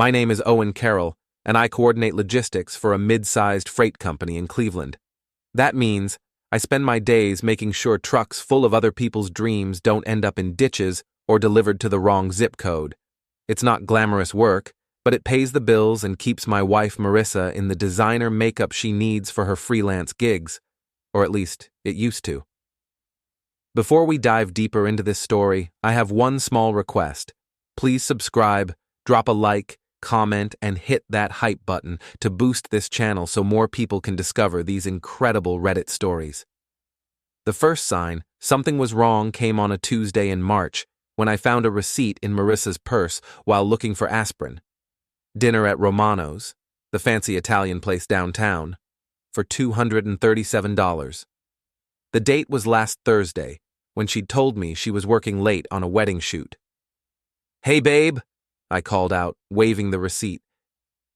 My name is Owen Kerral, and I coordinate logistics for a mid-sized freight company in Cleveland. That means I spend my days making sure trucks full of other people's dreams don't end up in ditches or delivered to the wrong zip code. It's not glamorous work, but it pays the bills and keeps my wife Marisa in the designer makeup she needs for her freelance gigs, or at least it used to. Before we dive deeper into this story, I have one small request. Please subscribe, drop a like, comment, and hit that hype button to boost this channel so more people can discover these incredible Reddit stories. The first sign something was wrong came on a Tuesday in March when I found a receipt in Marisa's purse while looking for aspirin. Dinner at Romano's, the fancy Italian place downtown, for $237. The date was last Thursday, when she'd told me she was working late on a wedding shoot. "Hey, babe," I called out, waving the receipt.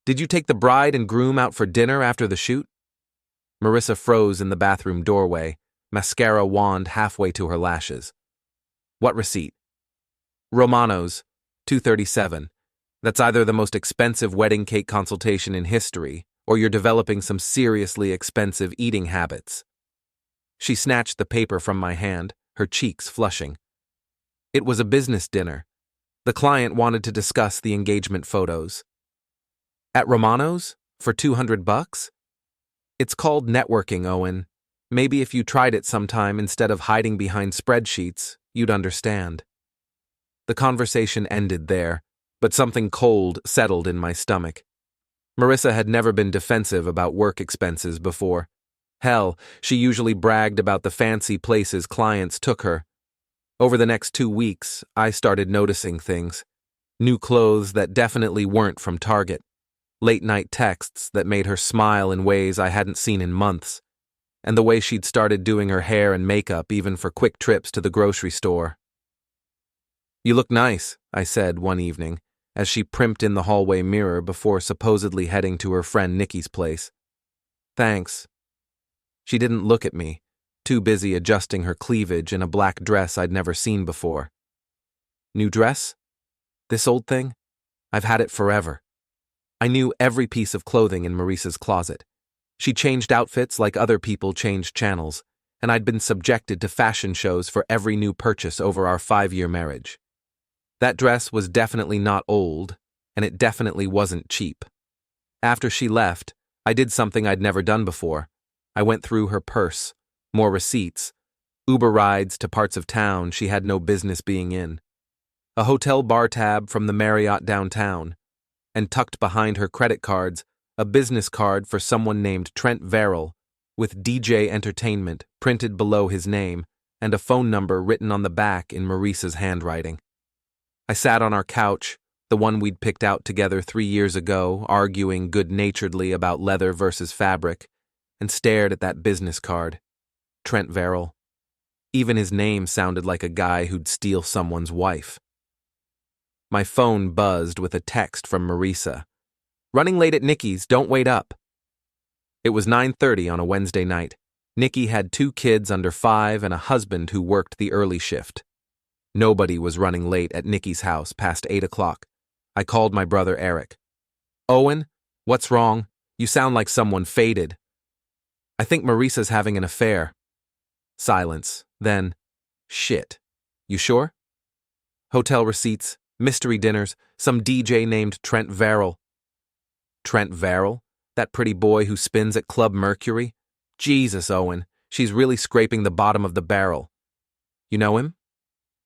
"Did you take the bride and groom out for dinner after the shoot?" Marisa froze in the bathroom doorway, mascara wand halfway to her lashes. "What receipt?" "Romano's, $237. That's either the most expensive wedding cake consultation in history, or you're developing some seriously expensive eating habits." She snatched the paper from my hand, her cheeks flushing. It was a business dinner. The client wanted to discuss the engagement photos. "At Romano's? For $200? It's called networking, Owen. Maybe if you tried it sometime instead of hiding behind spreadsheets, you'd understand." The conversation ended there, but something cold settled in my stomach. Marisa had never been defensive about work expenses before. Hell, she usually bragged about the fancy places clients took her. Over the next 2 weeks, I started noticing things. New clothes that definitely weren't from Target. Late-night texts that made her smile in ways I hadn't seen in months. And the way she'd started doing her hair and makeup even for quick trips to the grocery store. "You look nice," I said one evening, as she primped in the hallway mirror before supposedly heading to her friend Nikki's place. "Thanks." She didn't look at me, too busy adjusting her cleavage in a black dress I'd never seen before. "New dress? This old thing? I've had it forever." I knew every piece of clothing in Marisa's closet. She changed outfits like other people changed channels, and I'd been subjected to fashion shows for every new purchase over our 5-year marriage. That dress was definitely not old, and it definitely wasn't cheap. After she left, I did something I'd never done before. I went through her purse. More receipts, Uber rides to parts of town she had no business being in, a hotel bar tab from the Marriott downtown, and tucked behind her credit cards, a business card for someone named Trent Verrill, with DJ Entertainment printed below his name and a phone number written on the back in Marisa's handwriting. I sat on our couch, the one we'd picked out together 3 years ago, arguing good-naturedly about leather versus fabric, and stared at that business card. Trent Verrill. Even his name sounded like a guy who'd steal someone's wife. My phone buzzed with a text from Marisa. "Running late at Nikki's, don't wait up." It was 9:30 on a Wednesday night. Nikki had 2 kids under 5 and a husband who worked the early shift. Nobody was running late at Nikki's house past 8 o'clock. I called my brother Eric. "Owen, what's wrong? You sound like someone faded." "I think Marisa's having an affair." Silence. Then, "Shit. You sure?" "Hotel receipts, mystery dinners, some DJ named Trent Verrill." "Trent Verrill? That pretty boy who spins at Club Mercury? Jesus, Owen, she's really scraping the bottom of the barrel." "You know him?"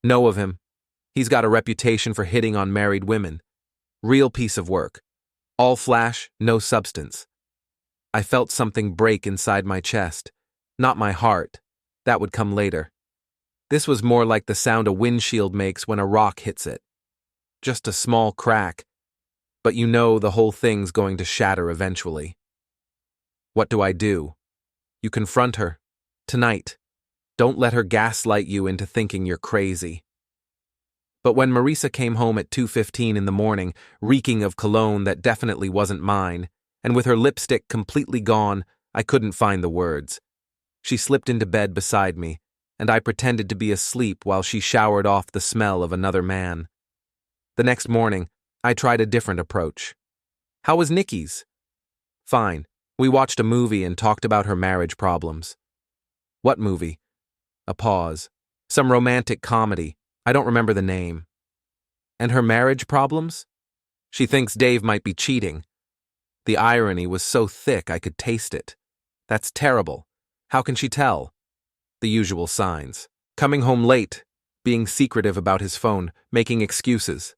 "Know of him. He's got a reputation for hitting on married women. Real piece of work. All flash, no substance." I felt something break inside my chest. Not my heart. That would come later. This was more like the sound a windshield makes when a rock hits it. Just a small crack. But you know the whole thing's going to shatter eventually. What do I do? You confront her. Tonight. Don't let her gaslight you into thinking you're crazy. But when Marisa came home at 2:15 in the morning, reeking of cologne that definitely wasn't mine, and with her lipstick completely gone, I couldn't find the words. She slipped into bed beside me, and I pretended to be asleep while she showered off the smell of another man. The next morning, I tried a different approach. How was Nikki's? Fine. We watched a movie and talked about her marriage problems. What movie? A pause. Some romantic comedy. I don't remember the name. And her marriage problems? She thinks Dave might be cheating. The irony was so thick I could taste it. That's terrible. How can she tell? The usual signs. Coming home late, being secretive about his phone, making excuses.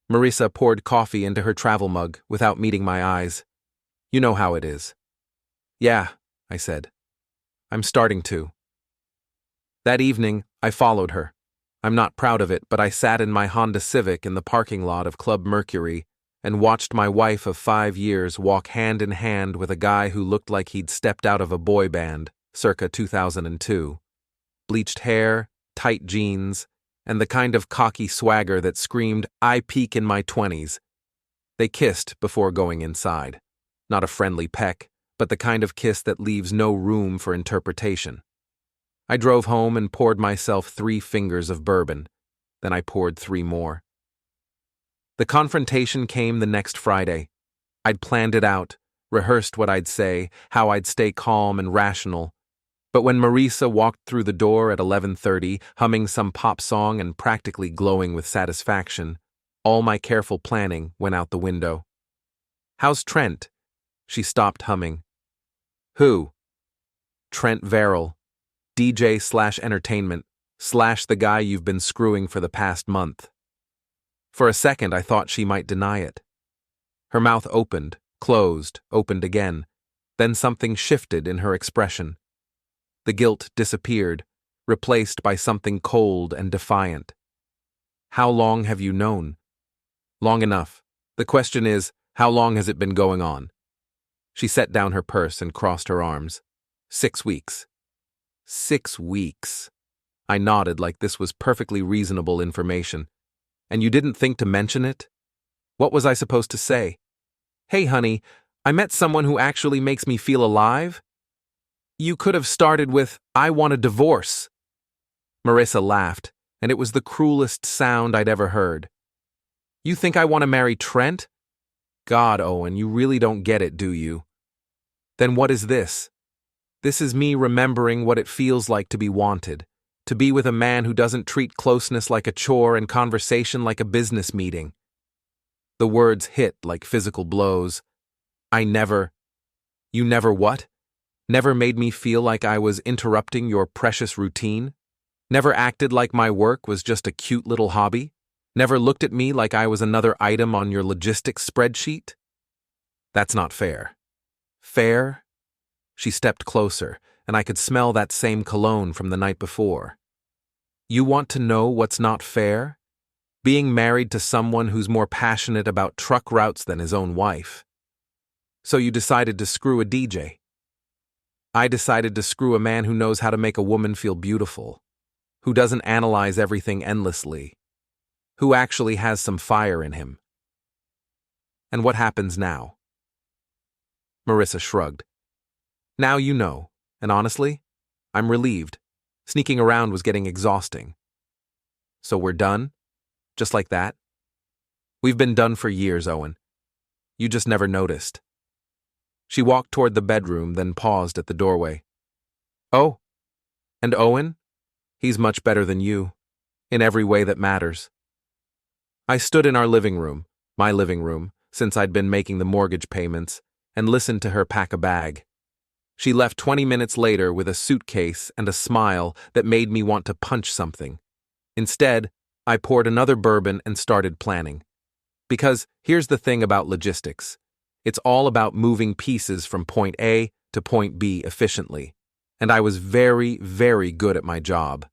Marisa poured coffee into her travel mug without meeting my eyes. You know how it is. Yeah, I said. I'm starting to. That evening, I followed her. I'm not proud of it, but I sat in my Honda Civic in the parking lot of Club Mercury and watched my wife of 5 years walk hand in hand with a guy who looked like he'd stepped out of a boy band, circa 2002. Bleached hair, tight jeans, and the kind of cocky swagger that screamed, "I peak in my 20s." They kissed before going inside. Not a friendly peck, but the kind of kiss that leaves no room for interpretation. I drove home and poured myself 3 fingers of bourbon. Then I poured 3 more. The confrontation came the next Friday. I'd planned it out, rehearsed what I'd say, how I'd stay calm and rational. But when Marisa walked through the door at 11:30, humming some pop song and practically glowing with satisfaction, all my careful planning went out the window. "How's Trent?" She stopped humming. "Who?" "Trent Verrill, DJ/entertainment, / the guy you've been screwing for the past month." For a second I thought she might deny it. Her mouth opened, closed, opened again. Then something shifted in her expression. The guilt disappeared, replaced by something cold and defiant. "How long have you known?" "Long enough. The question is, how long has it been going on?" She set down her purse and crossed her arms. 6 weeks. 6 weeks. I nodded like this was perfectly reasonable information. "And you didn't think to mention it?" What was I supposed to say? "Hey, honey, I met someone who actually makes me feel alive?" You could have started with, "I want a divorce." Marisa laughed, and it was the cruelest sound I'd ever heard. "You think I want to marry Trent? God, Owen, you really don't get it, do you?" "Then what is this?" "This is me remembering what it feels like to be wanted, to be with a man who doesn't treat closeness like a chore and conversation like a business meeting." The words hit like physical blows. You never what? Never made me feel like I was interrupting your precious routine? Never acted like my work was just a cute little hobby? Never looked at me like I was another item on your logistics spreadsheet? That's not fair. Fair? She stepped closer, and I could smell that same cologne from the night before. You want to know what's not fair? Being married to someone who's more passionate about truck routes than his own wife. So you decided to screw a DJ. I decided to screw a man who knows how to make a woman feel beautiful, who doesn't analyze everything endlessly, who actually has some fire in him. And what happens now? Marisa shrugged. Now you know, and honestly, I'm relieved. Sneaking around was getting exhausting. So we're done? Just like that? We've been done for years, Owen. You just never noticed. She walked toward the bedroom, then paused at the doorway. Oh, and Owen? He's much better than you, in every way that matters. I stood in our living room, my living room, since I'd been making the mortgage payments, and listened to her pack a bag. She left 20 minutes later with a suitcase and a smile that made me want to punch something. Instead, I poured another bourbon and started planning. Because here's the thing about logistics. It's all about moving pieces from point A to point B efficiently. And I was very, very good at my job.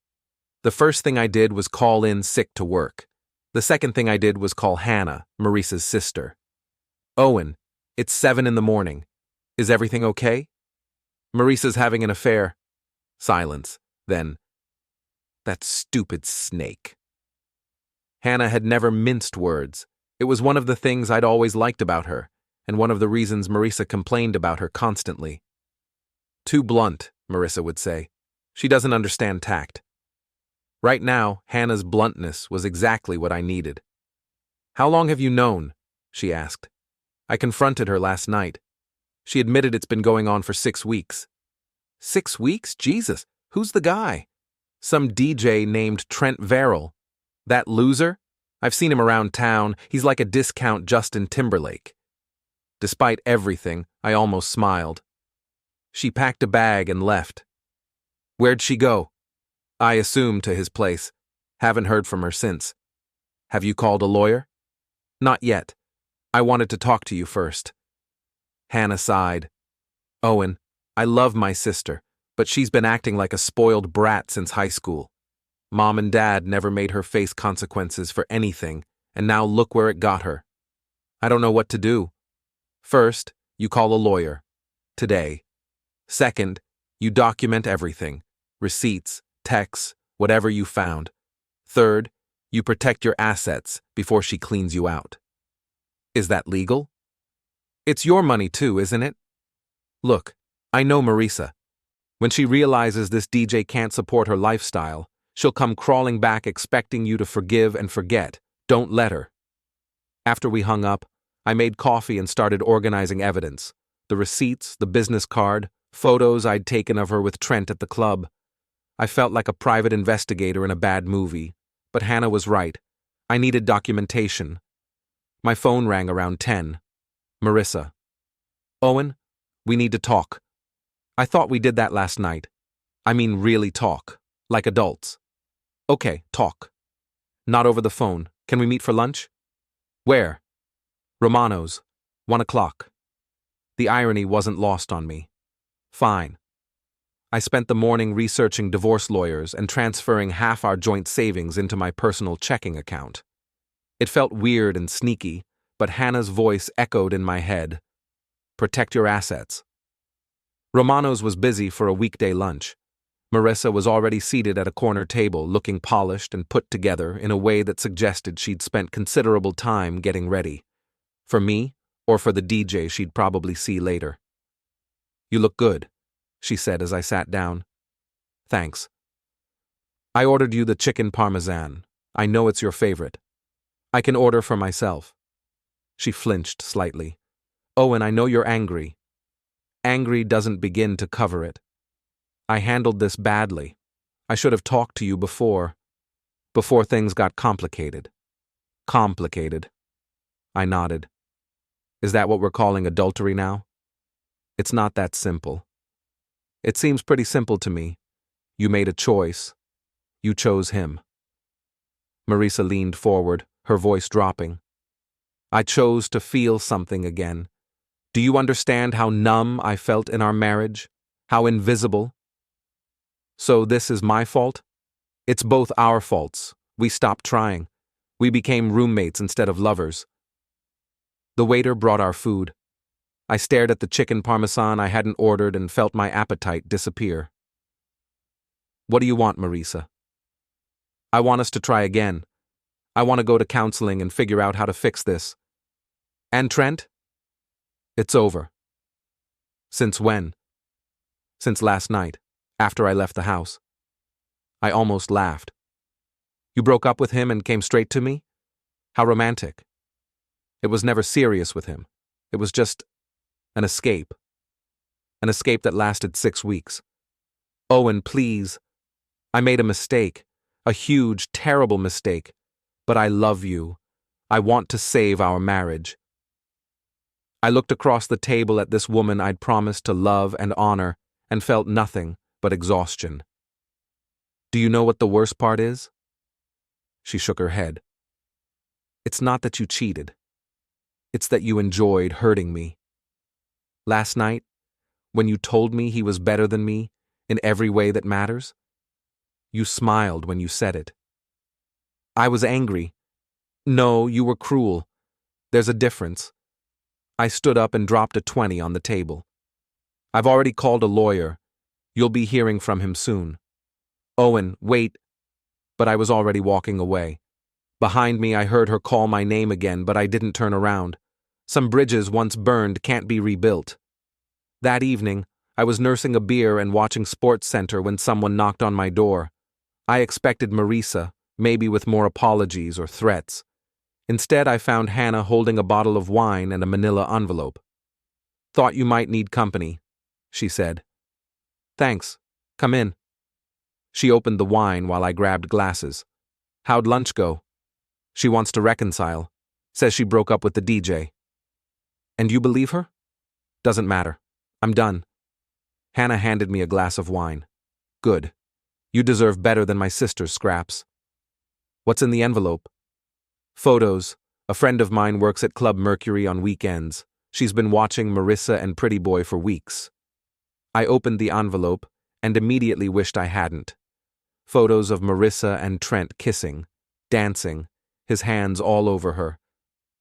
The first thing I did was call in sick to work. The second thing I did was call Hannah, Marisa's sister. Owen, it's 7 in the morning. Is everything okay? Marisa's having an affair. Silence. Then, that stupid snake. Hannah had never minced words. It was one of the things I'd always liked about her, and one of the reasons Marisa complained about her constantly. Too blunt, Marisa would say. She doesn't understand tact. Right now, Hannah's bluntness was exactly what I needed. How long have you known? She asked. I confronted her last night. She admitted it's been going on for 6 weeks. 6 weeks? Jesus, who's the guy? Some DJ named Trent Verrill. That loser? I've seen him around town. He's like a discount Justin Timberlake. Despite everything, I almost smiled. She packed a bag and left. Where'd she go? I assumed to his place. Haven't heard from her since. Have you called a lawyer? Not yet. I wanted to talk to you first. Hannah sighed. Owen, I love my sister, but she's been acting like a spoiled brat since high school. Mom and Dad never made her face consequences for anything, and now look where it got her. I don't know what to do. First, you call a lawyer. Today. Second, you document everything. Receipts, texts, whatever you found. Third, you protect your assets before she cleans you out. Is that legal? It's your money too, isn't it? Look, I know Marisa. When she realizes this DJ can't support her lifestyle, she'll come crawling back expecting you to forgive and forget. Don't let her. After we hung up, I made coffee and started organizing evidence. The receipts, the business card, photos I'd taken of her with Trent at the club. I felt like a private investigator in a bad movie, but Hannah was right. I needed documentation. My phone rang around 10. Marisa. Owen, we need to talk. I thought we did that last night. I mean really talk, like adults. Okay, talk. Not over the phone. Can we meet for lunch? Where? Romano's. 1 o'clock. The irony wasn't lost on me. Fine. I spent the morning researching divorce lawyers and transferring half our joint savings into my personal checking account. It felt weird and sneaky, but Hannah's voice echoed in my head. Protect your assets. Romano's was busy for a weekday lunch. Marisa was already seated at a corner table, looking polished and put together in a way that suggested she'd spent considerable time getting ready. For me, or for the DJ she'd probably see later. You look good, she said as I sat down. Thanks. I ordered you the chicken parmesan. I know it's your favorite. I can order for myself. She flinched slightly. Owen, I know you're angry. Angry doesn't begin to cover it. I handled this badly. I should have talked to you before things got complicated. Complicated. I nodded. Is that what we're calling adultery now? It's not that simple. It seems pretty simple to me. You made a choice. You chose him. Marisa leaned forward, her voice dropping. I chose to feel something again. Do you understand how numb I felt in our marriage? How invisible? So this is my fault? It's both our faults. We stopped trying. We became roommates instead of lovers. The waiter brought our food. I stared at the chicken parmesan I hadn't ordered and felt my appetite disappear. What do you want, Marisa? I want us to try again. I want to go to counseling and figure out how to fix this. And Trent? It's over. Since when? Since last night, after I left the house. I almost laughed. You broke up with him and came straight to me? How romantic. It was never serious with him. It was just an escape. An escape that lasted 6 weeks. Owen, please. I made a mistake. A huge, terrible mistake. But I love you. I want to save our marriage. I looked across the table at this woman I'd promised to love and honor and felt nothing but exhaustion. Do you know what the worst part is? She shook her head. It's not that you cheated. It's that you enjoyed hurting me. Last night, when you told me he was better than me in every way that matters, you smiled when you said it. I was angry. No, you were cruel. There's a difference. I stood up and dropped a 20 on the table. I've already called a lawyer. You'll be hearing from him soon. Owen, wait. But I was already walking away. Behind me, I heard her call my name again, but I didn't turn around. Some bridges once burned can't be rebuilt. That evening, I was nursing a beer and watching Sports Center when someone knocked on my door. I expected Marisa, maybe with more apologies or threats. Instead, I found Hannah holding a bottle of wine and a manila envelope. "Thought you might need company," she said. "Thanks. Come in." She opened the wine while I grabbed glasses. "How'd lunch go?" "She wants to reconcile. Says she broke up with the DJ." "And you believe her?" "Doesn't matter. I'm done." Hannah handed me a glass of wine. "Good. You deserve better than my sister's scraps." "What's in the envelope?" "Photos. A friend of mine works at Club Mercury on weekends. She's been watching Marisa and Pretty Boy for weeks." I opened the envelope and immediately wished I hadn't. Photos of Marisa and Trent kissing, dancing, his hands all over her.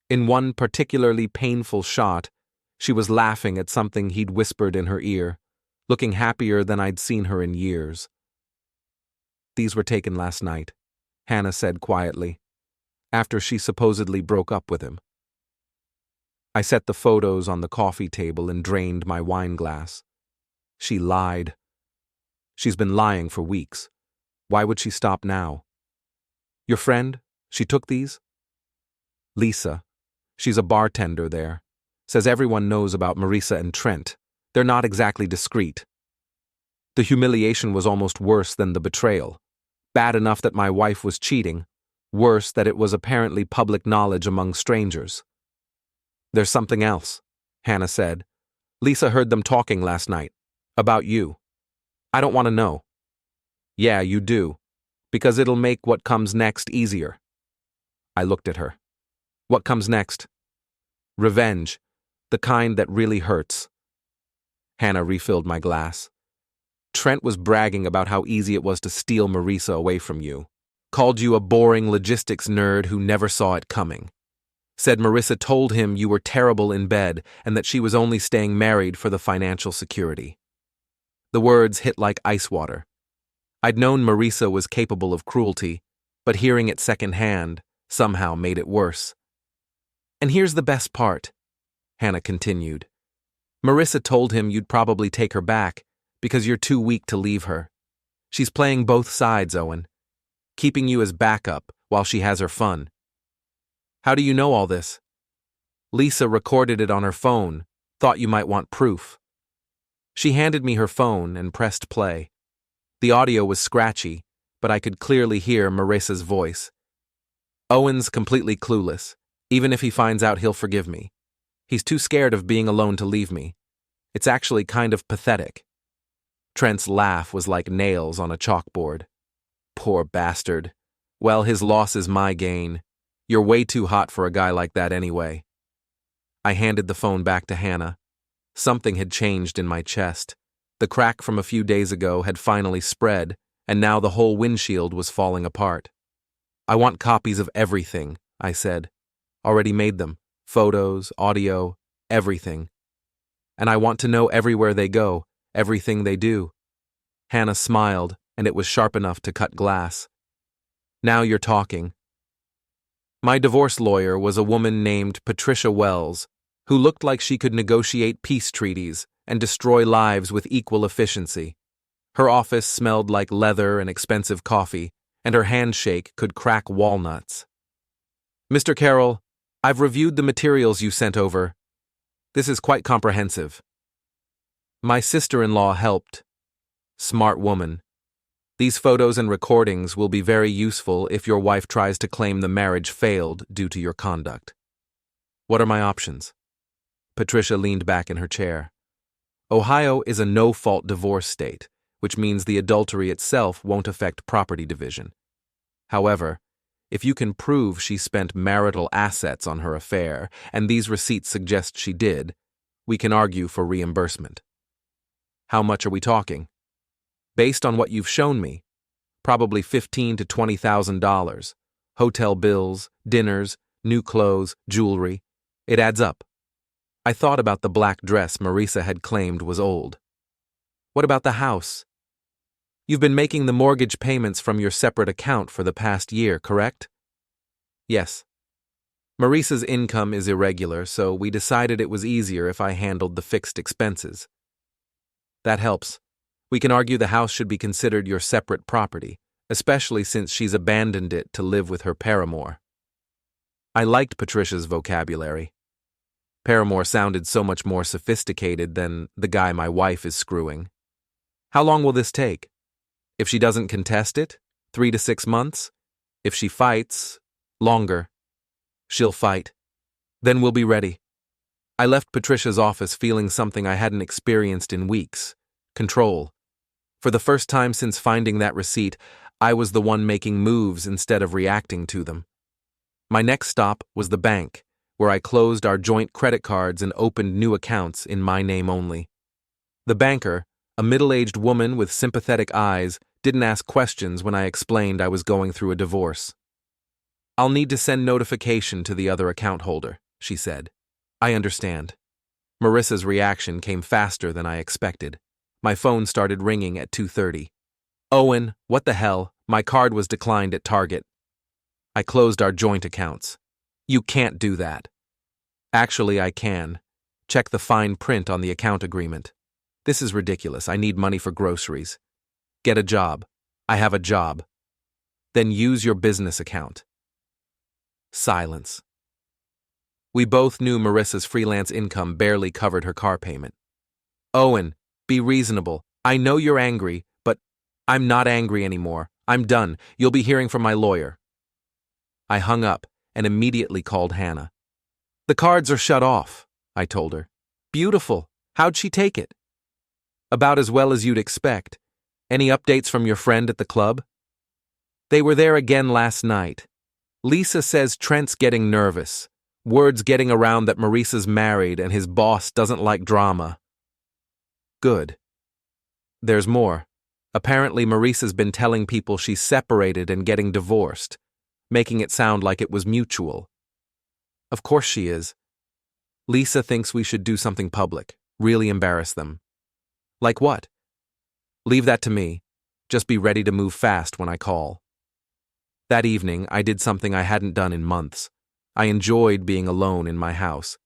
In one particularly painful shot, she was laughing at something he'd whispered in her ear, looking happier than I'd seen her in years. "These were taken last night," Hannah said quietly, after she supposedly broke up with him. I set the photos on the coffee table and drained my wine glass. She lied. She's been lying for weeks. Why would she stop now? "Your friend? She took these?" "Lisa. She's a bartender there. Says everyone knows about Marisa and Trent. They're not exactly discreet." The humiliation was almost worse than the betrayal. Bad enough that my wife was cheating. Worse that it was apparently public knowledge among strangers. "There's something else," Hannah said. "Lisa heard them talking last night. About you. I don't want to know." "Yeah, you do. Because it'll make what comes next easier." I looked at her. "What comes next?" "Revenge. The kind that really hurts." Hannah refilled my glass. "Trent was bragging about how easy it was to steal Marisa away from you. Called you a boring logistics nerd who never saw it coming. Said Marisa told him you were terrible in bed and that she was only staying married for the financial security." The words hit like ice water. I'd known Marisa was capable of cruelty, but hearing it secondhand somehow made it worse. "And here's the best part," Hannah continued. "Marisa told him you'd probably take her back because you're too weak to leave her. She's playing both sides, Owen. Keeping you as backup while she has her fun." "How do you know all this?" "Lisa recorded it on her phone. Thought you might want proof." She handed me her phone and pressed play. The audio was scratchy, but I could clearly hear Marisa's voice. "Owen's completely clueless. Even if he finds out, he'll forgive me. He's too scared of being alone to leave me. It's actually kind of pathetic." Trent's laugh was like nails on a chalkboard. "Poor bastard. Well, his loss is my gain. You're way too hot for a guy like that anyway." I handed the phone back to Hannah. Something had changed in my chest. The crack from a few days ago had finally spread, and now the whole windshield was falling apart. "I want copies of everything," I said. "Already made them. Photos, audio, everything. And I want to know everywhere they go, everything they do." Hannah smiled, and it was sharp enough to cut glass. "Now you're talking." My divorce lawyer was a woman named Patricia Wells, who looked like she could negotiate peace treaties and destroy lives with equal efficiency. Her office smelled like leather and expensive coffee, and her handshake could crack walnuts. "Mr. Kerral, I've reviewed the materials you sent over. This is quite comprehensive." My sister-in-law helped. Smart woman. "These photos and recordings will be very useful if your wife tries to claim the marriage failed due to your conduct." "What are my options?" Patricia leaned back in her chair. "Ohio is a no-fault divorce state, which means the adultery itself won't affect property division. However, if you can prove she spent marital assets on her affair, and these receipts suggest she did, we can argue for reimbursement." "How much are we talking?" "Based on what you've shown me, probably $15,000 to $20,000. Hotel bills, dinners, new clothes, jewelry. It adds up." I thought about the black dress Marisa had claimed was old. "What about the house? You've been making the mortgage payments from your separate account for the past year, correct?" "Yes." "Marisa's income is irregular, so we decided it was easier if I handled the fixed expenses." "That helps. We can argue the house should be considered your separate property, especially since she's abandoned it to live with her paramour." I liked Patricia's vocabulary. Paramore sounded so much more sophisticated than the guy my wife is screwing. How long will this take? If she doesn't contest it, 3 to 6 months. If she fights, longer. She'll fight. Then we'll be ready. I left Patricia's office feeling something I hadn't experienced in weeks. Control. For the first time since finding that receipt, I was the one making moves instead of reacting to them. My next stop was the bank, where I closed our joint credit cards and opened new accounts in my name only. The banker, a middle-aged woman with sympathetic eyes, didn't ask questions when I explained I was going through a divorce. "I'll need to send notification to the other account holder," she said. "I understand." Marisa's reaction came faster than I expected. My phone started ringing at 2:30. "Owen, what the hell? My card was declined at Target." I closed our joint accounts. "You can't do that." "Actually, I can. Check the fine print on the account agreement. This is ridiculous. I need money for groceries." "Get a job." "I have a job." "Then use your business account." Silence. We both knew Marisa's freelance income barely covered her car payment. "Owen, be reasonable. I know you're angry, but I'm not angry anymore. I'm done. You'll be hearing from my lawyer." I hung up and immediately called Hannah. "The cards are shut off," I told her. "Beautiful. How'd she take it?" "About as well as you'd expect. Any updates from your friend at the club?" "They were there again last night. Lisa says Trent's getting nervous. Word's getting around that Marisa's married and his boss doesn't like drama." "Good. There's more. Apparently Marisa's been telling people she's separated and getting divorced, making it sound like it was mutual." "Of course she is. Lisa thinks we should do something public, really embarrass them." "Like what?" "Leave that to me. Just be ready to move fast when I call." That evening, I did something I hadn't done in months. I enjoyed being alone in my house.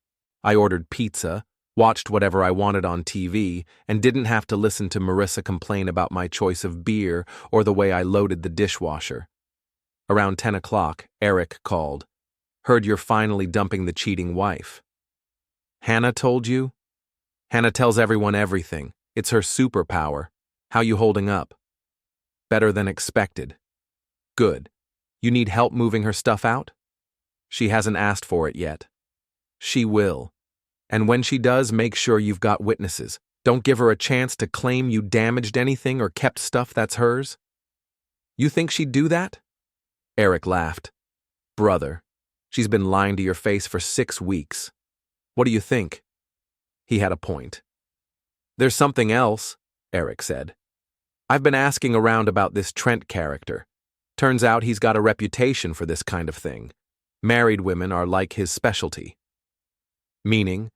I ordered pizza, watched whatever I wanted on TV, and didn't have to listen to Marisa complain about my choice of beer or the way I loaded the dishwasher. Around 10 o'clock, Eric called. "Heard you're finally dumping the cheating wife." "Hannah told you?" "Hannah tells everyone everything. It's her superpower. How you holding up?" "Better than expected." "Good. You need help moving her stuff out?" "She hasn't asked for it yet." "She will. And when she does, make sure you've got witnesses. Don't give her a chance to claim you damaged anything or kept stuff that's hers." "You think she'd do that?" Eric laughed. "Brother, she's been lying to your face for 6 weeks. What do you think?" He had a point. "There's something else," Eric said. "I've been asking around about this Trent character. Turns out he's got a reputation for this kind of thing. Married women are like his specialty." "Meaning?"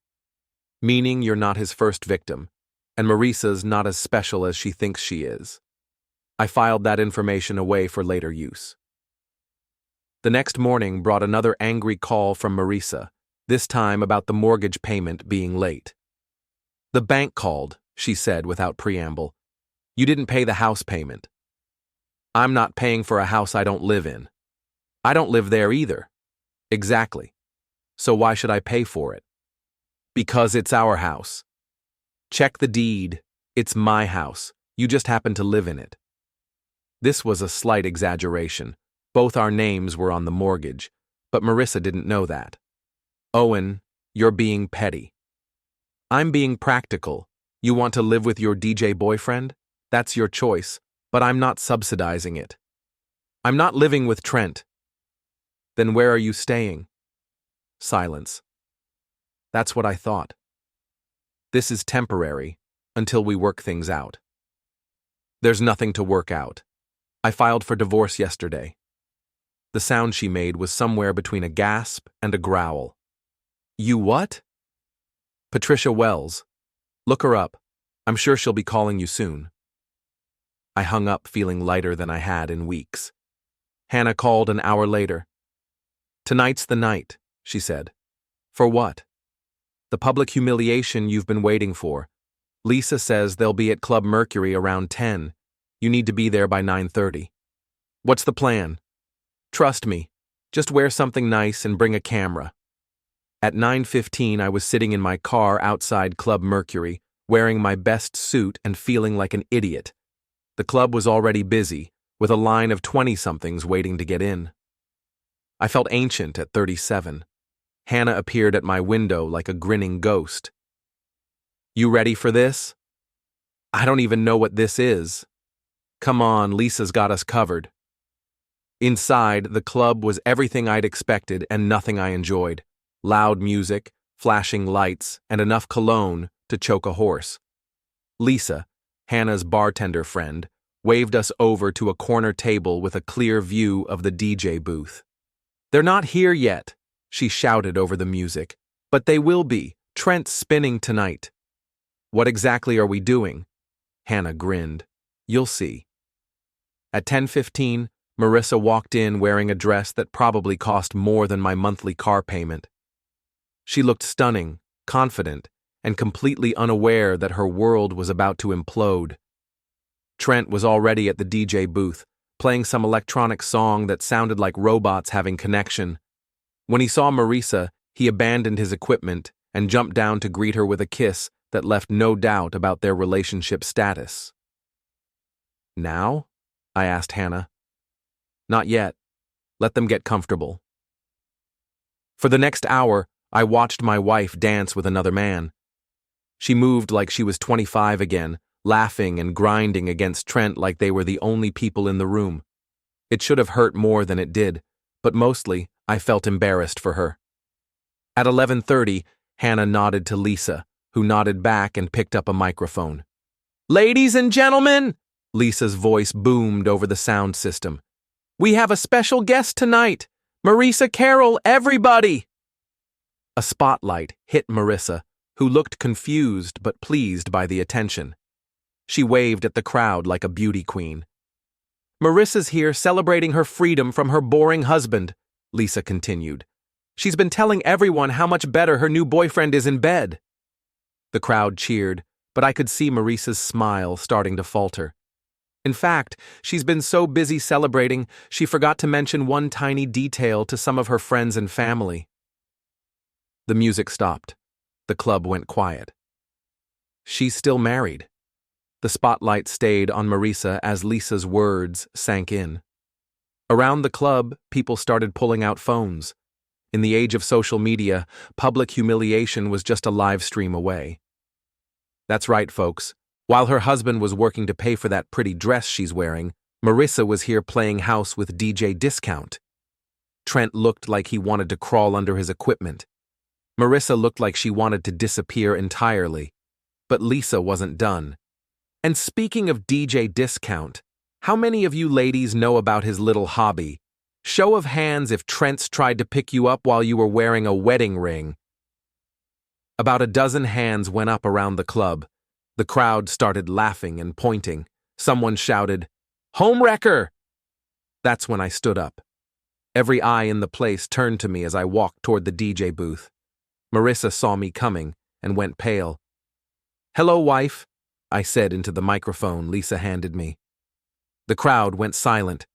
"Meaning you're not his first victim, and Marisa's not as special as she thinks she is." I filed that information away for later use. The next morning brought another angry call from Marisa, this time about the mortgage payment being late. "The bank called," she said without preamble. "You didn't pay the house payment." "I'm not paying for a house I don't live in." "I don't live there either." "Exactly. So why should I pay for it?" "Because it's our house." "Check the deed. It's my house. You just happen to live in it." This was a slight exaggeration. Both our names were on the mortgage, but Marisa didn't know that. "Owen, you're being petty." "I'm being practical. You want to live with your DJ boyfriend? That's your choice, but I'm not subsidizing it." "I'm not living with Trent." "Then where are you staying?" Silence. "That's what I thought. This is temporary, until we work things out." "There's nothing to work out. I filed for divorce yesterday." The sound she made was somewhere between a gasp and a growl. "You what?" "Patricia Wells. Look her up. I'm sure she'll be calling you soon." I hung up feeling lighter than I had in weeks. Hannah called an hour later. "Tonight's the night," she said. "For what?" "The public humiliation you've been waiting for. Lisa says they'll be at Club Mercury around 10. You need to be there by 9:30. "What's the plan?" "Trust me. Just wear something nice and bring a camera. At 9:15, I was sitting in my car outside Club Mercury, wearing my best suit and feeling like an idiot. The club was already busy, with a line of 20-somethings waiting to get in. I felt ancient at 37. Hannah appeared at my window like a grinning ghost. "You ready for this?" "I don't even know what this is." "Come on, Lisa's got us covered." Inside, the club was everything I'd expected and nothing I enjoyed. Loud music, flashing lights, and enough cologne to choke a horse. Lisa, Hannah's bartender friend, waved us over to a corner table with a clear view of the DJ booth. "They're not here yet," she shouted over the music. "But they will be. Trent's spinning tonight." "What exactly are we doing?" Hannah grinned. "You'll see." At 10:15, Marisa walked in wearing a dress that probably cost more than my monthly car payment. She looked stunning, confident, and completely unaware that her world was about to implode. Trent was already at the DJ booth, playing some electronic song that sounded like robots having connection. When he saw Marisa, he abandoned his equipment and jumped down to greet her with a kiss that left no doubt about their relationship status. "Now?" I asked Hannah. "Not yet. Let them get comfortable." For the next hour, I watched my wife dance with another man. She moved like she was 25 again, laughing and grinding against Trent like they were the only people in the room. It should have hurt more than it did, but mostly I felt embarrassed for her. At 11:30, Hannah nodded to Lisa, who nodded back and picked up a microphone. "Ladies and gentlemen," Lisa's voice boomed over the sound system, "we have a special guest tonight, Marisa Kerral, everybody!" A spotlight hit Marisa, who looked confused but pleased by the attention. She waved at the crowd like a beauty queen. "Marissa's here celebrating her freedom from her boring husband," Lisa continued. "She's been telling everyone how much better her new boyfriend is in bed." The crowd cheered, but I could see Marisa's smile starting to falter. In fact, she's been so busy celebrating, she forgot to mention one tiny detail to some of her friends and family. The music stopped. The club went quiet. "She's still married." The spotlight stayed on Marisa as Lisa's words sank in. Around the club, people started pulling out phones. In the age of social media, public humiliation was just a live stream away. That's right, folks. While her husband was working to pay for that pretty dress she's wearing, Marisa was here playing house with DJ Discount. Trent looked like he wanted to crawl under his equipment. Marisa looked like she wanted to disappear entirely. But Lisa wasn't done. And speaking of DJ Discount, how many of you ladies know about his little hobby? Show of hands if Trent's tried to pick you up while you were wearing a wedding ring. About a dozen hands went up around the club. The crowd started laughing and pointing. Someone shouted, "Homewrecker!" That's when I stood up. Every eye in the place turned to me as I walked toward the DJ booth. Marisa saw me coming and went pale. "Hello, wife," I said into the microphone Lisa handed me. The crowd went silent.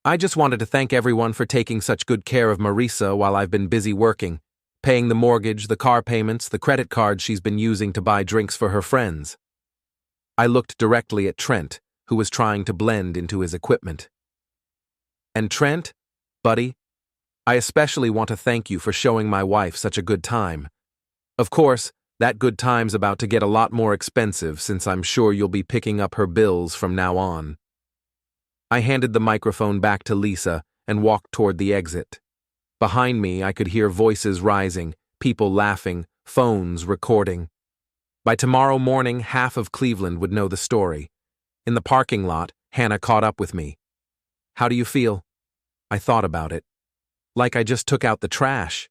"I just wanted to thank everyone for taking such good care of Marisa while I've been busy working, paying the mortgage, the car payments, the credit cards she's been using to buy drinks for her friends." I looked directly at Trent, who was trying to blend into his equipment. "And Trent, buddy, I especially want to thank you for showing my wife such a good time. Of course, that good time's about to get a lot more expensive since I'm sure you'll be picking up her bills from now on." I handed the microphone back to Lisa and walked toward the exit. Behind me, I could hear voices rising, people laughing, phones recording. By tomorrow morning, half of Cleveland would know the story. In the parking lot, Hannah caught up with me. "How do you feel?" I thought about it. Like I just took out the trash.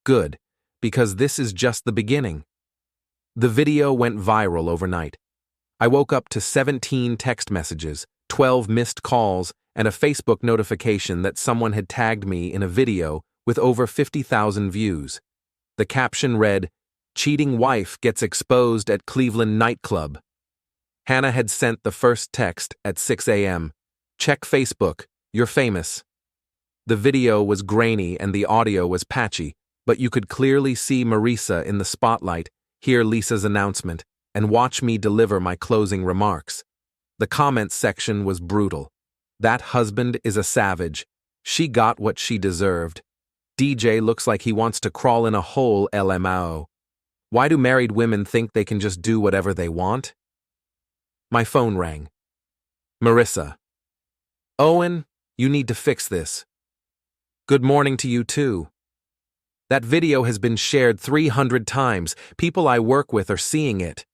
Good, because this is just the beginning. The video went viral overnight. I woke up to 17 text messages, 12 missed calls, and a Facebook notification that someone had tagged me in a video with over 50,000 views. The caption read, "Cheating wife gets exposed at Cleveland nightclub." Hannah had sent the first text at 6 a.m. "Check Facebook, you're famous." The video was grainy and the audio was patchy, but you could clearly see Marisa in the spotlight, hear Lisa's announcement, and watch me deliver my closing remarks. The comments section was brutal. That husband is a savage. She got what she deserved. DJ looks like he wants to crawl in a hole, LMAO. Why do married women think they can just do whatever they want? My phone rang. Marisa. Owen, you need to fix this. Good morning to you too. That video has been shared 300 times. People I work with are seeing it.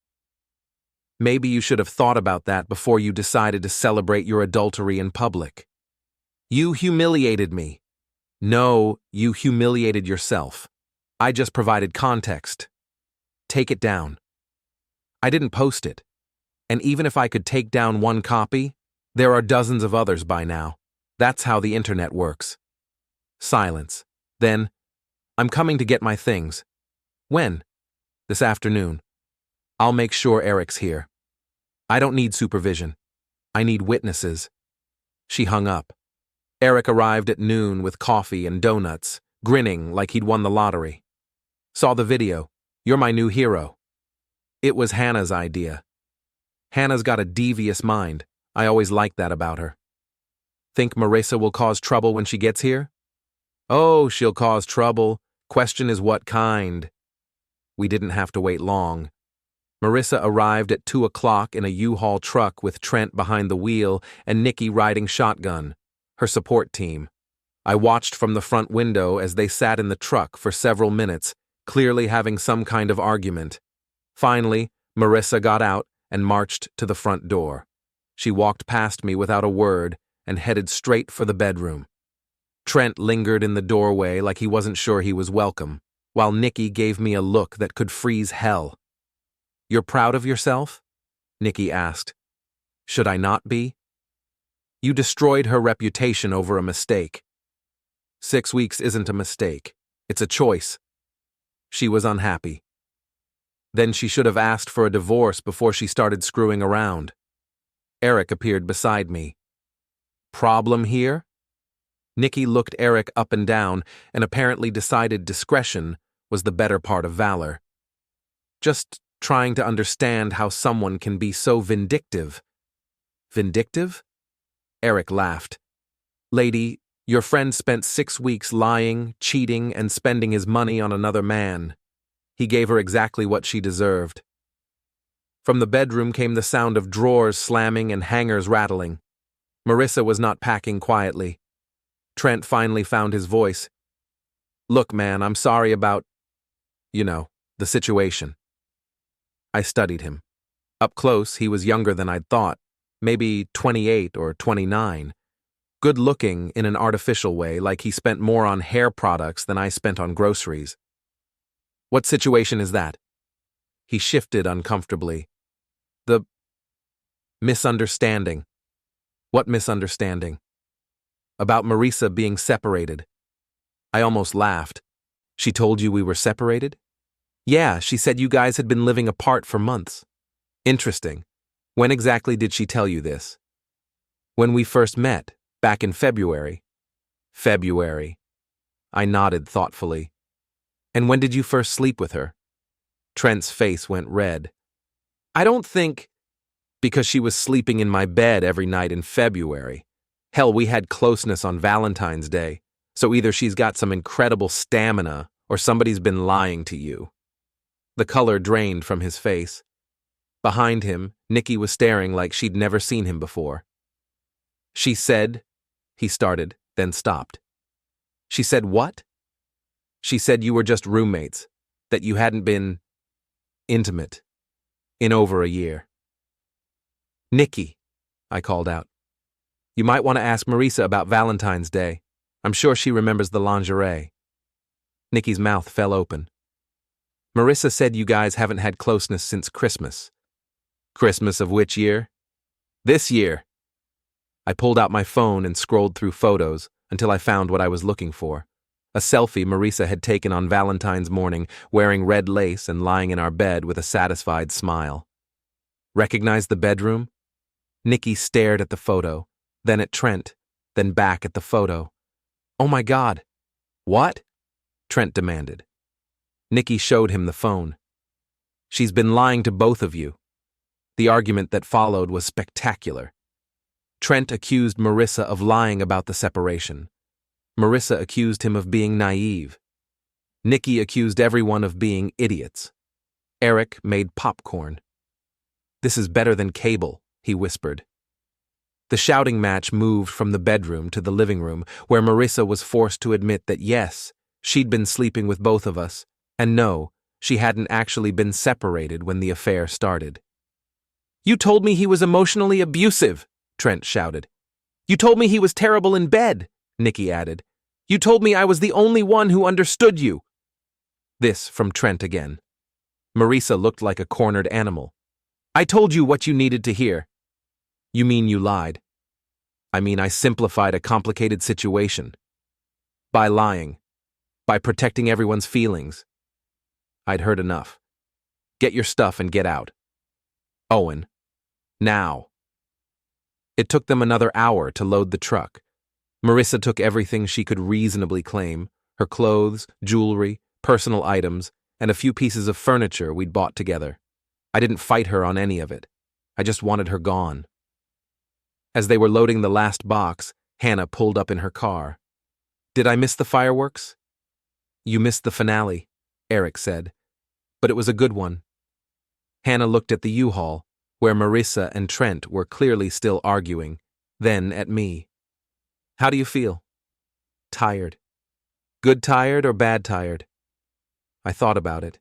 Maybe you should have thought about that before you decided to celebrate your adultery in public. You humiliated me. No, you humiliated yourself. I just provided context. Take it down. I didn't post it. And even if I could take down one copy, there are dozens of others by now. That's how the internet works. Silence. Then, I'm coming to get my things. When? This afternoon. I'll make sure Eric's here. I don't need supervision. I need witnesses. She hung up. Eric arrived at noon with coffee and donuts, grinning like he'd won the lottery. Saw the video. You're my new hero. It was Hannah's idea. Hannah's got a devious mind. I always liked that about her. Think Marisa will cause trouble when she gets here? Oh, she'll cause trouble. Question is what kind. We didn't have to wait long. Marisa arrived at 2 o'clock in a U-Haul truck with Trent behind the wheel and Nikki riding shotgun, her support team. I watched from the front window as they sat in the truck for several minutes, clearly having some kind of argument. Finally, Marisa got out and marched to the front door. She walked past me without a word and headed straight for the bedroom. Trent lingered in the doorway like he wasn't sure he was welcome, while Nikki gave me a look that could freeze hell. You're proud of yourself? Nikki asked. Should I not be? You destroyed her reputation over a mistake. 6 weeks isn't a mistake. It's a choice. She was unhappy. Then she should have asked for a divorce before she started screwing around. Eric appeared beside me. Problem here? Nikki looked Eric up and down and apparently decided discretion was the better part of valor. Just trying to understand how someone can be so vindictive. Vindictive? Eric laughed. Lady, your friend spent 6 weeks lying, cheating, and spending his money on another man. He gave her exactly what she deserved. From the bedroom came the sound of drawers slamming and hangers rattling. Marisa was not packing quietly. Trent finally found his voice. Look, man, I'm sorry about, the situation. I studied him. Up close, he was younger than I'd thought, maybe 28 or 29. Good-looking in an artificial way, like he spent more on hair products than I spent on groceries. What situation is that? He shifted uncomfortably. The misunderstanding. What misunderstanding? About Marisa being separated. I almost laughed. She told you we were separated? Yeah, she said you guys had been living apart for months. Interesting. When exactly did she tell you this? When we first met, back in February. February. I nodded thoughtfully. And when did you first sleep with her? Trent's face went red. I don't think... Because she was sleeping in my bed every night in February. Hell, we had closeness on Valentine's Day, so either she's got some incredible stamina or somebody's been lying to you. The color drained from his face. Behind him, Nikki was staring like she'd never seen him before. She said, he started, then stopped. She said what? She said you were just roommates, that you hadn't been intimate in over a year. Nikki, I called out. You might want to ask Marisa about Valentine's Day. I'm sure she remembers the lingerie. Nikki's mouth fell open. Marisa said you guys haven't had closeness since Christmas. Christmas of which year? This year. I pulled out my phone and scrolled through photos until I found what I was looking for. A selfie Marisa had taken on Valentine's morning, wearing red lace and lying in our bed with a satisfied smile. Recognize the bedroom? Nikki stared at the photo, then at Trent, then back at the photo. Oh my God. What? Trent demanded. Nikki showed him the phone. She's been lying to both of you. The argument that followed was spectacular. Trent accused Marisa of lying about the separation. Marisa accused him of being naive. Nikki accused everyone of being idiots. Eric made popcorn. This is better than cable, he whispered. The shouting match moved from the bedroom to the living room, where Marisa was forced to admit that yes, she'd been sleeping with both of us, and no, she hadn't actually been separated when the affair started. You told me he was emotionally abusive, Trent shouted. You told me he was terrible in bed, Nikki added. You told me I was the only one who understood you. This from Trent again. Marisa looked like a cornered animal. I told you what you needed to hear. You mean you lied? I mean I simplified a complicated situation. By lying. By protecting everyone's feelings. I'd heard enough. Get your stuff and get out. Owen. Now. It took them another hour to load the truck. Marisa took everything she could reasonably claim, her clothes, jewelry, personal items, and a few pieces of furniture we'd bought together. I didn't fight her on any of it. I just wanted her gone. As they were loading the last box, Hannah pulled up in her car. Did I miss the fireworks? You missed the finale, Eric said, but it was a good one. Hannah looked at the U-Haul, where Marisa and Trent were clearly still arguing, then at me. How do you feel? Tired. Good tired or bad tired? I thought about it.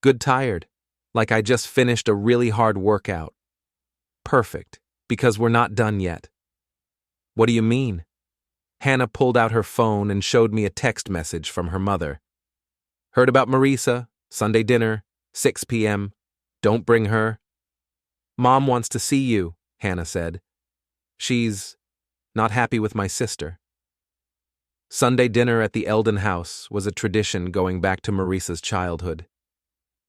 Good tired, like I just finished a really hard workout. Perfect, because we're not done yet. What do you mean? Hannah pulled out her phone and showed me a text message from her mother. Heard about Marisa, Sunday dinner, 6 p.m. Don't bring her. Mom wants to see you, Hannah said. She's not happy with my sister. Sunday dinner at the Eldon house was a tradition going back to Marisa's childhood.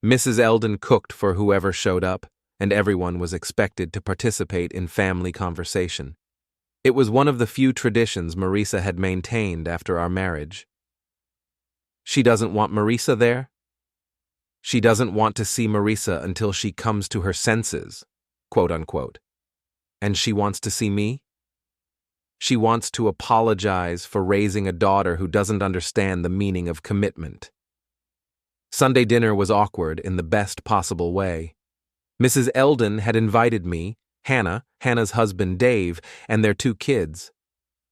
Mrs. Eldon cooked for whoever showed up, and everyone was expected to participate in family conversation. It was one of the few traditions Marisa had maintained after our marriage. She doesn't want Marisa there? She doesn't want to see Marisa until she comes to her senses, quote unquote. And she wants to see me? She wants to apologize for raising a daughter who doesn't understand the meaning of commitment. Sunday dinner was awkward in the best possible way. Mrs. Eldon had invited me, Hannah's husband Dave, and their 2 kids.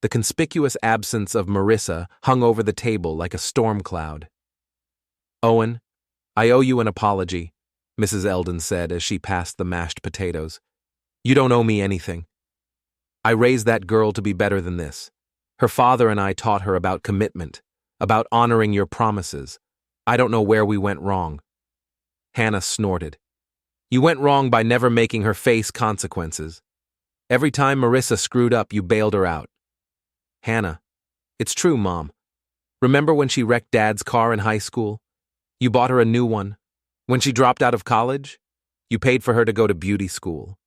The conspicuous absence of Marisa hung over the table like a storm cloud. Owen, I owe you an apology, Mrs. Eldon said as she passed the mashed potatoes. You don't owe me anything. I raised that girl to be better than this. Her father and I taught her about commitment, about honoring your promises. I don't know where we went wrong. Hannah snorted. You went wrong by never making her face consequences. Every time Marisa screwed up, you bailed her out. Hannah, it's true, Mom. Remember when she wrecked Dad's car in high school? You bought her a new one. When she dropped out of college, you paid for her to go to beauty school.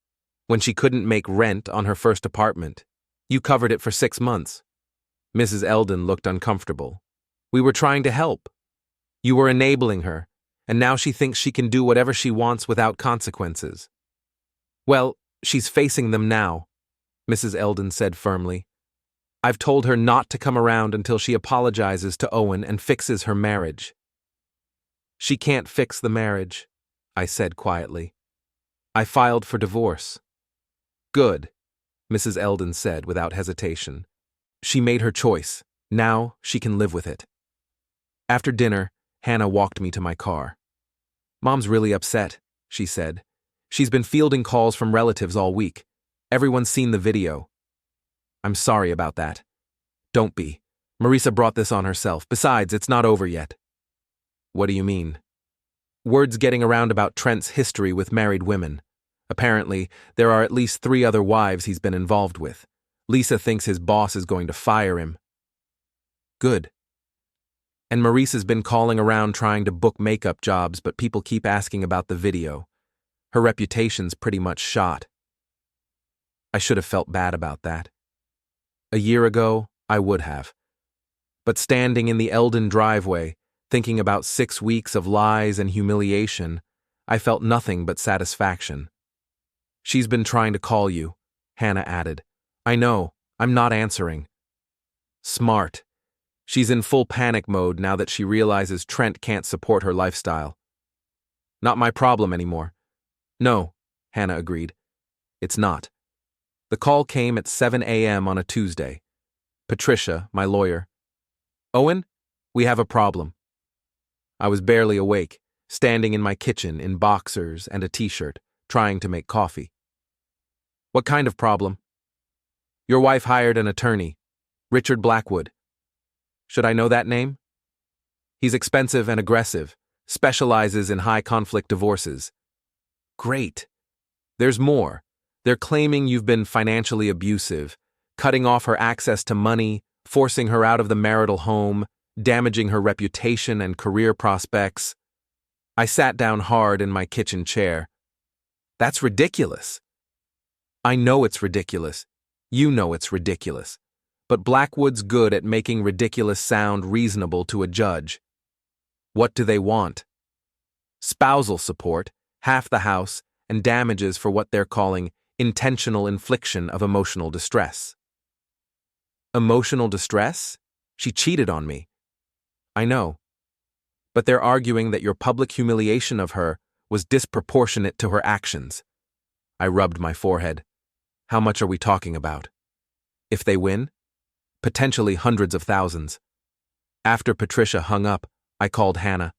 When she couldn't make rent on her first apartment, you covered it for 6 months. Mrs. Eldon looked uncomfortable. We were trying to help. You were enabling her, and now she thinks she can do whatever she wants without consequences. Well, she's facing them now, Mrs. Eldon said firmly. I've told her not to come around until she apologizes to Owen and fixes her marriage. She can't fix the marriage, I said quietly. I filed for divorce. Good, Mrs. Eldon said without hesitation. She made her choice. Now she can live with it. After dinner, Hannah walked me to my car. Mom's really upset, she said. She's been fielding calls from relatives all week. Everyone's seen the video. I'm sorry about that. Don't be. Marisa brought this on herself. Besides, it's not over yet. What do you mean? Word's getting around about Trent's history with married women. Apparently, there are at least 3 other wives he's been involved with. Lisa thinks his boss is going to fire him. Good. And Marisa's been calling around trying to book makeup jobs, but people keep asking about the video. Her reputation's pretty much shot. I should have felt bad about that. A year ago, I would have. But standing in the Eldon driveway, thinking about 6 weeks of lies and humiliation, I felt nothing but satisfaction. "She's been trying to call you," Hannah added. "I know, I'm not answering." Smart. She's in full panic mode now that she realizes Trent can't support her lifestyle. "Not my problem anymore." "No," Hannah agreed. "It's not." The call came at 7 a.m. on a Tuesday. Patricia, my lawyer. "Owen, we have a problem." I was barely awake, standing in my kitchen in boxers and a t-shirt, trying to make coffee. "What kind of problem?" "Your wife hired an attorney, Richard Blackwood." "Should I know that name?" "He's expensive and aggressive, specializes in high-conflict divorces." "Great. There's more. They're claiming you've been financially abusive, cutting off her access to money, forcing her out of the marital home, damaging her reputation and career prospects." I sat down hard in my kitchen chair. "That's ridiculous." "I know it's ridiculous. You know it's ridiculous. But Blackwood's good at making ridiculous sound reasonable to a judge." "What do they want?" "Spousal support, half the house, and damages for what they're calling intentional infliction of emotional distress." "Emotional distress? She cheated on me." "I know. But they're arguing that your public humiliation of her was disproportionate to her actions." I rubbed my forehead. "How much are we talking about?" "If they win? Potentially hundreds of thousands." After Patricia hung up, I called Hannah.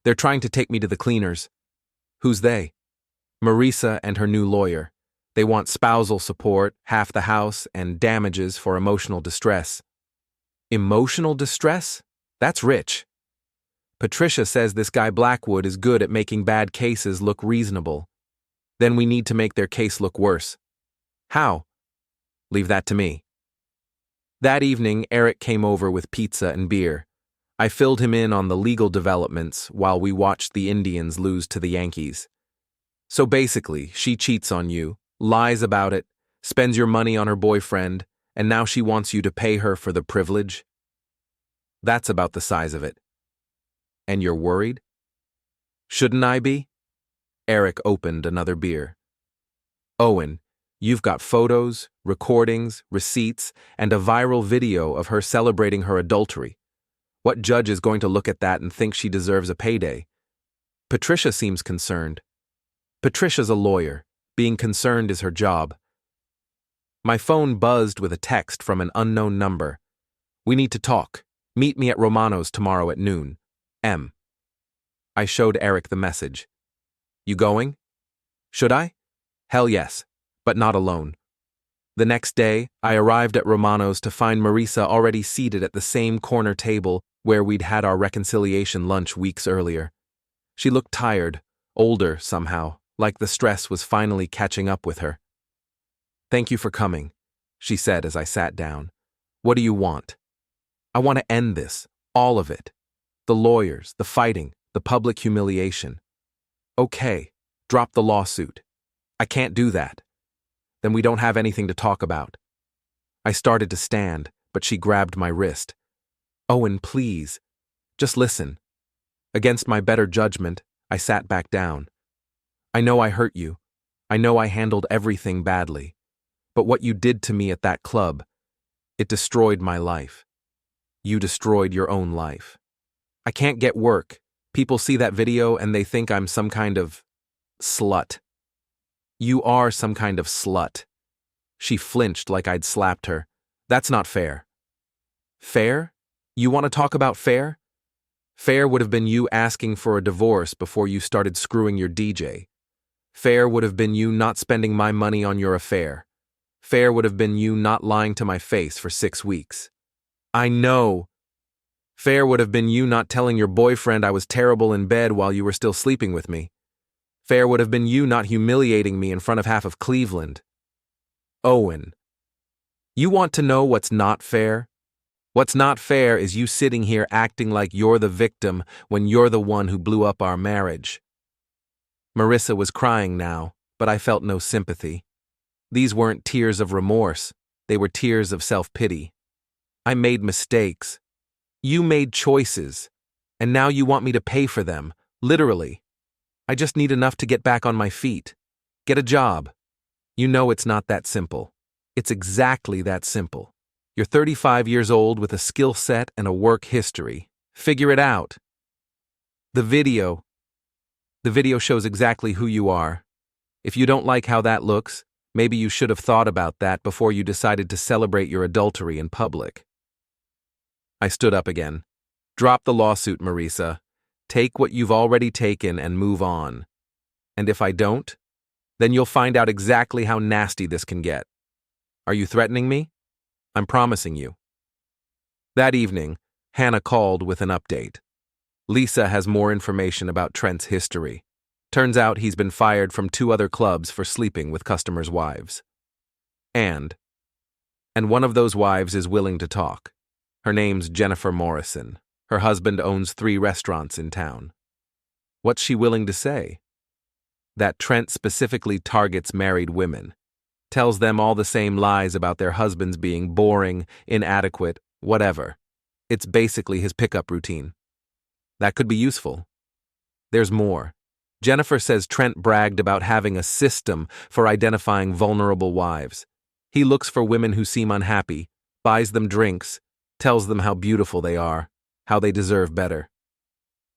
"They're trying to take me to the cleaners." "Who's they?" "Marisa and her new lawyer. They want spousal support, half the house, and damages for emotional distress." "Emotional distress? That's rich." "Patricia says this guy Blackwood is good at making bad cases look reasonable. Then we need to make their case look worse." "How?" "Leave that to me." That evening, Eric came over with pizza and beer. I filled him in on the legal developments while we watched the Indians lose to the Yankees. "So basically, she cheats on you, lies about it, spends your money on her boyfriend, and now she wants you to pay her for the privilege?" "That's about the size of it." "And you're worried?" "Shouldn't I be?" Eric opened another beer. "Owen, you've got photos, recordings, receipts, and a viral video of her celebrating her adultery. What judge is going to look at that and think she deserves a payday?" Patricia seems concerned. Patricia's a lawyer. Being concerned is her job. My phone buzzed with a text from an unknown number. "We need to talk. Meet me at Romano's tomorrow at noon. M." I showed Eric the message. "You going?" "Should I?" "Hell yes, but not alone." The next day, I arrived at Romano's to find Marisa already seated at the same corner table where we'd had our reconciliation lunch weeks earlier. She looked tired, older somehow, like the stress was finally catching up with her. "Thank you for coming," she said as I sat down. "What do you want?" "I want to end this, all of it. The lawyers, the fighting, the public humiliation." "Okay, drop the lawsuit." "I can't do that." "Then we don't have anything to talk about." I started to stand, but she grabbed my wrist. "Owen, please. Just listen." Against my better judgment, I sat back down. "I know I hurt you. I know I handled everything badly. But what you did to me at that club, it destroyed my life. You destroyed your own life. I can't get work. People see that video and they think I'm some kind of slut." "You are some kind of slut." She flinched like I'd slapped her. "That's not fair." "Fair? You want to talk about fair?" "Fair would have been you asking for a divorce before you started screwing your DJ. Fair would have been you not spending my money on your affair. Fair would have been you not lying to my face for 6 weeks. I know. Fair would have been you not telling your boyfriend I was terrible in bed while you were still sleeping with me. Fair would have been you not humiliating me in front of half of Cleveland. Owen, you want to know what's not fair? What's not fair is you sitting here acting like you're the victim when you're the one who blew up our marriage." Marisa was crying now, but I felt no sympathy. These weren't tears of remorse, they were tears of self-pity. "I made mistakes. You made choices, and now you want me to pay for them, literally. I just need enough to get back on my feet. Get a job. You know it's not that simple. It's exactly that simple. You're 35 years old with a skill set and a work history. Figure it out. The video shows exactly who you are. If you don't like how that looks, maybe you should have thought about that before you decided to celebrate your adultery in public. I stood up again. Drop the lawsuit, Marisa. Take what you've already taken and move on. And if I don't, then you'll find out exactly how nasty this can get. Are you threatening me? I'm promising you. That evening, Hannah called with an update. Lisa has more information about Trent's history. Turns out he's been fired from 2 other clubs for sleeping with customers' wives. And one of those wives is willing to talk. Her name's Jennifer Morrison. Her husband owns 3 restaurants in town. What's she willing to say? That Trent specifically targets married women. Tells them all the same lies about their husbands being boring, inadequate, whatever. It's basically his pickup routine. That could be useful. There's more. Jennifer says Trent bragged about having a system for identifying vulnerable wives. He looks for women who seem unhappy, buys them drinks, tells them how beautiful they are, how they deserve better.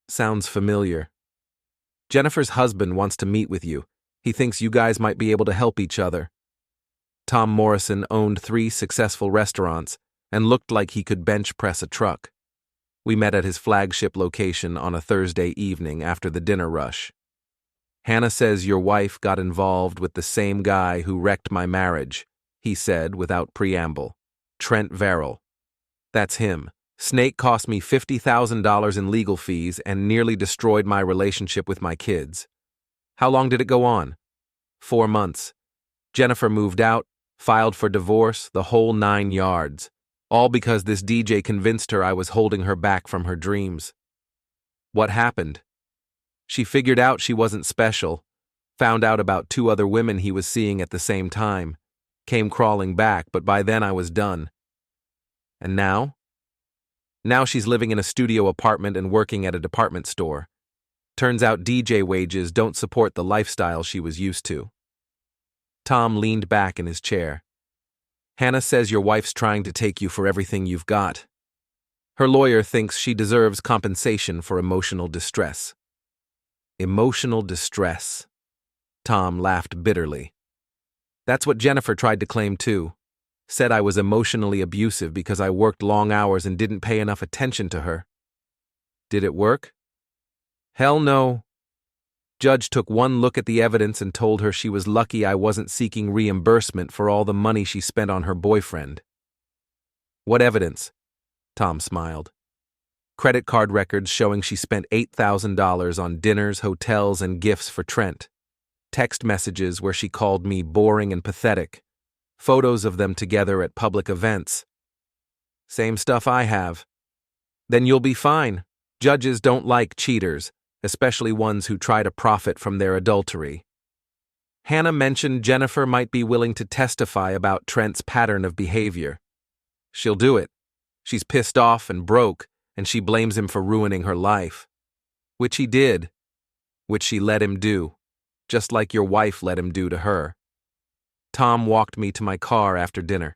Sounds familiar. Jennifer's husband wants to meet with you. He thinks you guys might be able to help each other. Tom Morrison owned 3 successful restaurants and looked like he could bench press a truck. We met at his flagship location on a Thursday evening after the dinner rush. Hannah says your wife got involved with the same guy who wrecked my marriage, he said without preamble. Trent Verrill. That's him. Snake cost me $50,000 in legal fees and nearly destroyed my relationship with my kids. How long did it go on? 4 months. Jennifer moved out, filed for divorce, the whole 9 yards. All because this DJ convinced her I was holding her back from her dreams. What happened? She figured out she wasn't special, found out about 2 other women he was seeing at the same time, came crawling back, but by then I was done. And now? Now she's living in a studio apartment and working at a department store. Turns out DJ wages don't support the lifestyle she was used to. Tom leaned back in his chair. Hannah says your wife's trying to take you for everything you've got. Her lawyer thinks she deserves compensation for emotional distress. Emotional distress. Tom laughed bitterly. That's what Jennifer tried to claim too. Said I was emotionally abusive because I worked long hours and didn't pay enough attention to her. Did it work? Hell no. Judge took one look at the evidence and told her she was lucky I wasn't seeking reimbursement for all the money she spent on her boyfriend. What evidence? Tom smiled. Credit card records showing she spent $8,000 on dinners, hotels, and gifts for Trent. Text messages where she called me boring and pathetic. Photos of them together at public events. Same stuff I have. Then you'll be fine. Judges don't like cheaters, especially ones who try to profit from their adultery. Hannah mentioned Jennifer might be willing to testify about Trent's pattern of behavior. She'll do it. She's pissed off and broke, and she blames him for ruining her life. Which he did. Which she let him do. Just like your wife let him do to her. Tom walked me to my car after dinner.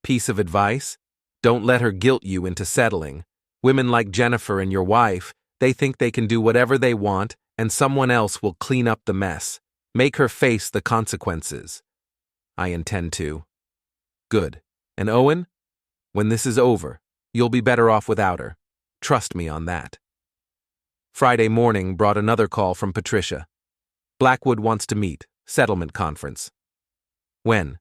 Piece of advice? Don't let her guilt you into settling. Women like Jennifer and your wife, they think they can do whatever they want, and someone else will clean up the mess. Make her face the consequences. I intend to. Good. And Owen? When this is over, you'll be better off without her. Trust me on that. Friday morning brought another call from Patricia. Blackwood wants to meet. Settlement conference. When?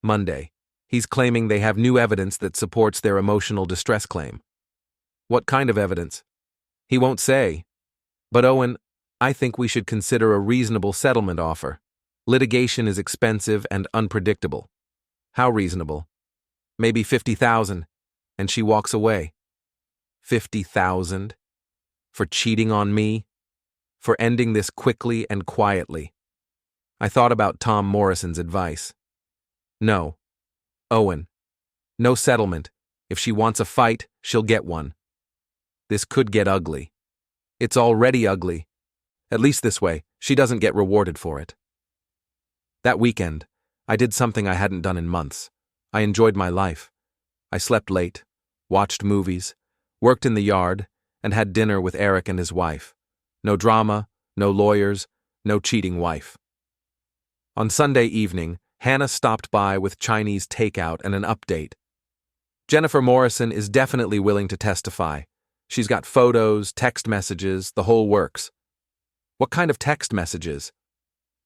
Monday. He's claiming they have new evidence that supports their emotional distress claim. What kind of evidence? He won't say. But Owen, I think we should consider a reasonable settlement offer. Litigation is expensive and unpredictable. How reasonable? Maybe $50,000, and she walks away. $50,000? For cheating on me? For ending this quickly and quietly? I thought about Tom Morrison's advice. No. Owen. No settlement. If she wants a fight, she'll get one. This could get ugly. It's already ugly. At least this way, she doesn't get rewarded for it. That weekend, I did something I hadn't done in months. I enjoyed my life. I slept late, watched movies, worked in the yard, and had dinner with Eric and his wife. No drama, no lawyers, no cheating wife. On Sunday evening, Hannah stopped by with Chinese takeout and an update. Jennifer Morrison is definitely willing to testify. She's got photos, text messages, the whole works. What kind of text messages?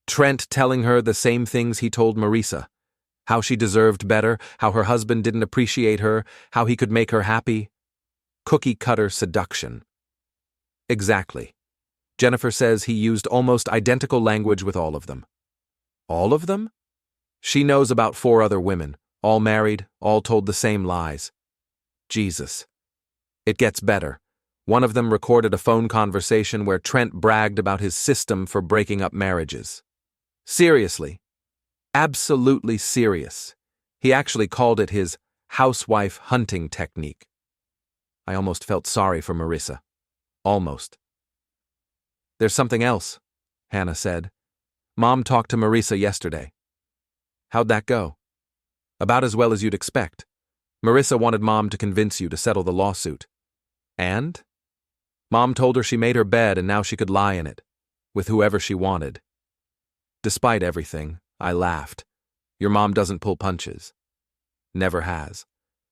Trent telling her the same things he told Marisa. How she deserved better, how her husband didn't appreciate her, how he could make her happy. Cookie-cutter seduction. Exactly. Jennifer says he used almost identical language with all of them. All of them? She knows about 4 other women, all married, all told the same lies. Jesus. It gets better. One of them recorded a phone conversation where Trent bragged about his system for breaking up marriages. Seriously. Absolutely serious. He actually called it his housewife hunting technique. I almost felt sorry for Marisa. Almost. There's something else, Hannah said. Mom talked to Marisa yesterday. How'd that go? About as well as you'd expect. Marisa wanted Mom to convince you to settle the lawsuit. And? Mom told her she made her bed and now she could lie in it, with whoever she wanted. Despite everything, I laughed. Your mom doesn't pull punches. Never has.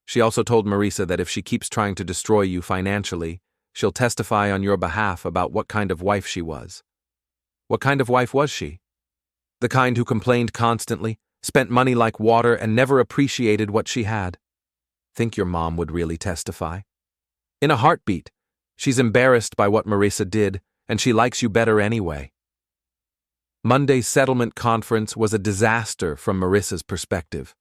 She also told Marisa that if she keeps trying to destroy you financially, she'll testify on your behalf about what kind of wife she was. What kind of wife was she? The kind who complained constantly, spent money like water, and never appreciated what she had. Think your mom would really testify? In a heartbeat. She's embarrassed by what Marisa did, and she likes you better anyway. Monday's settlement conference was a disaster from Marisa's perspective.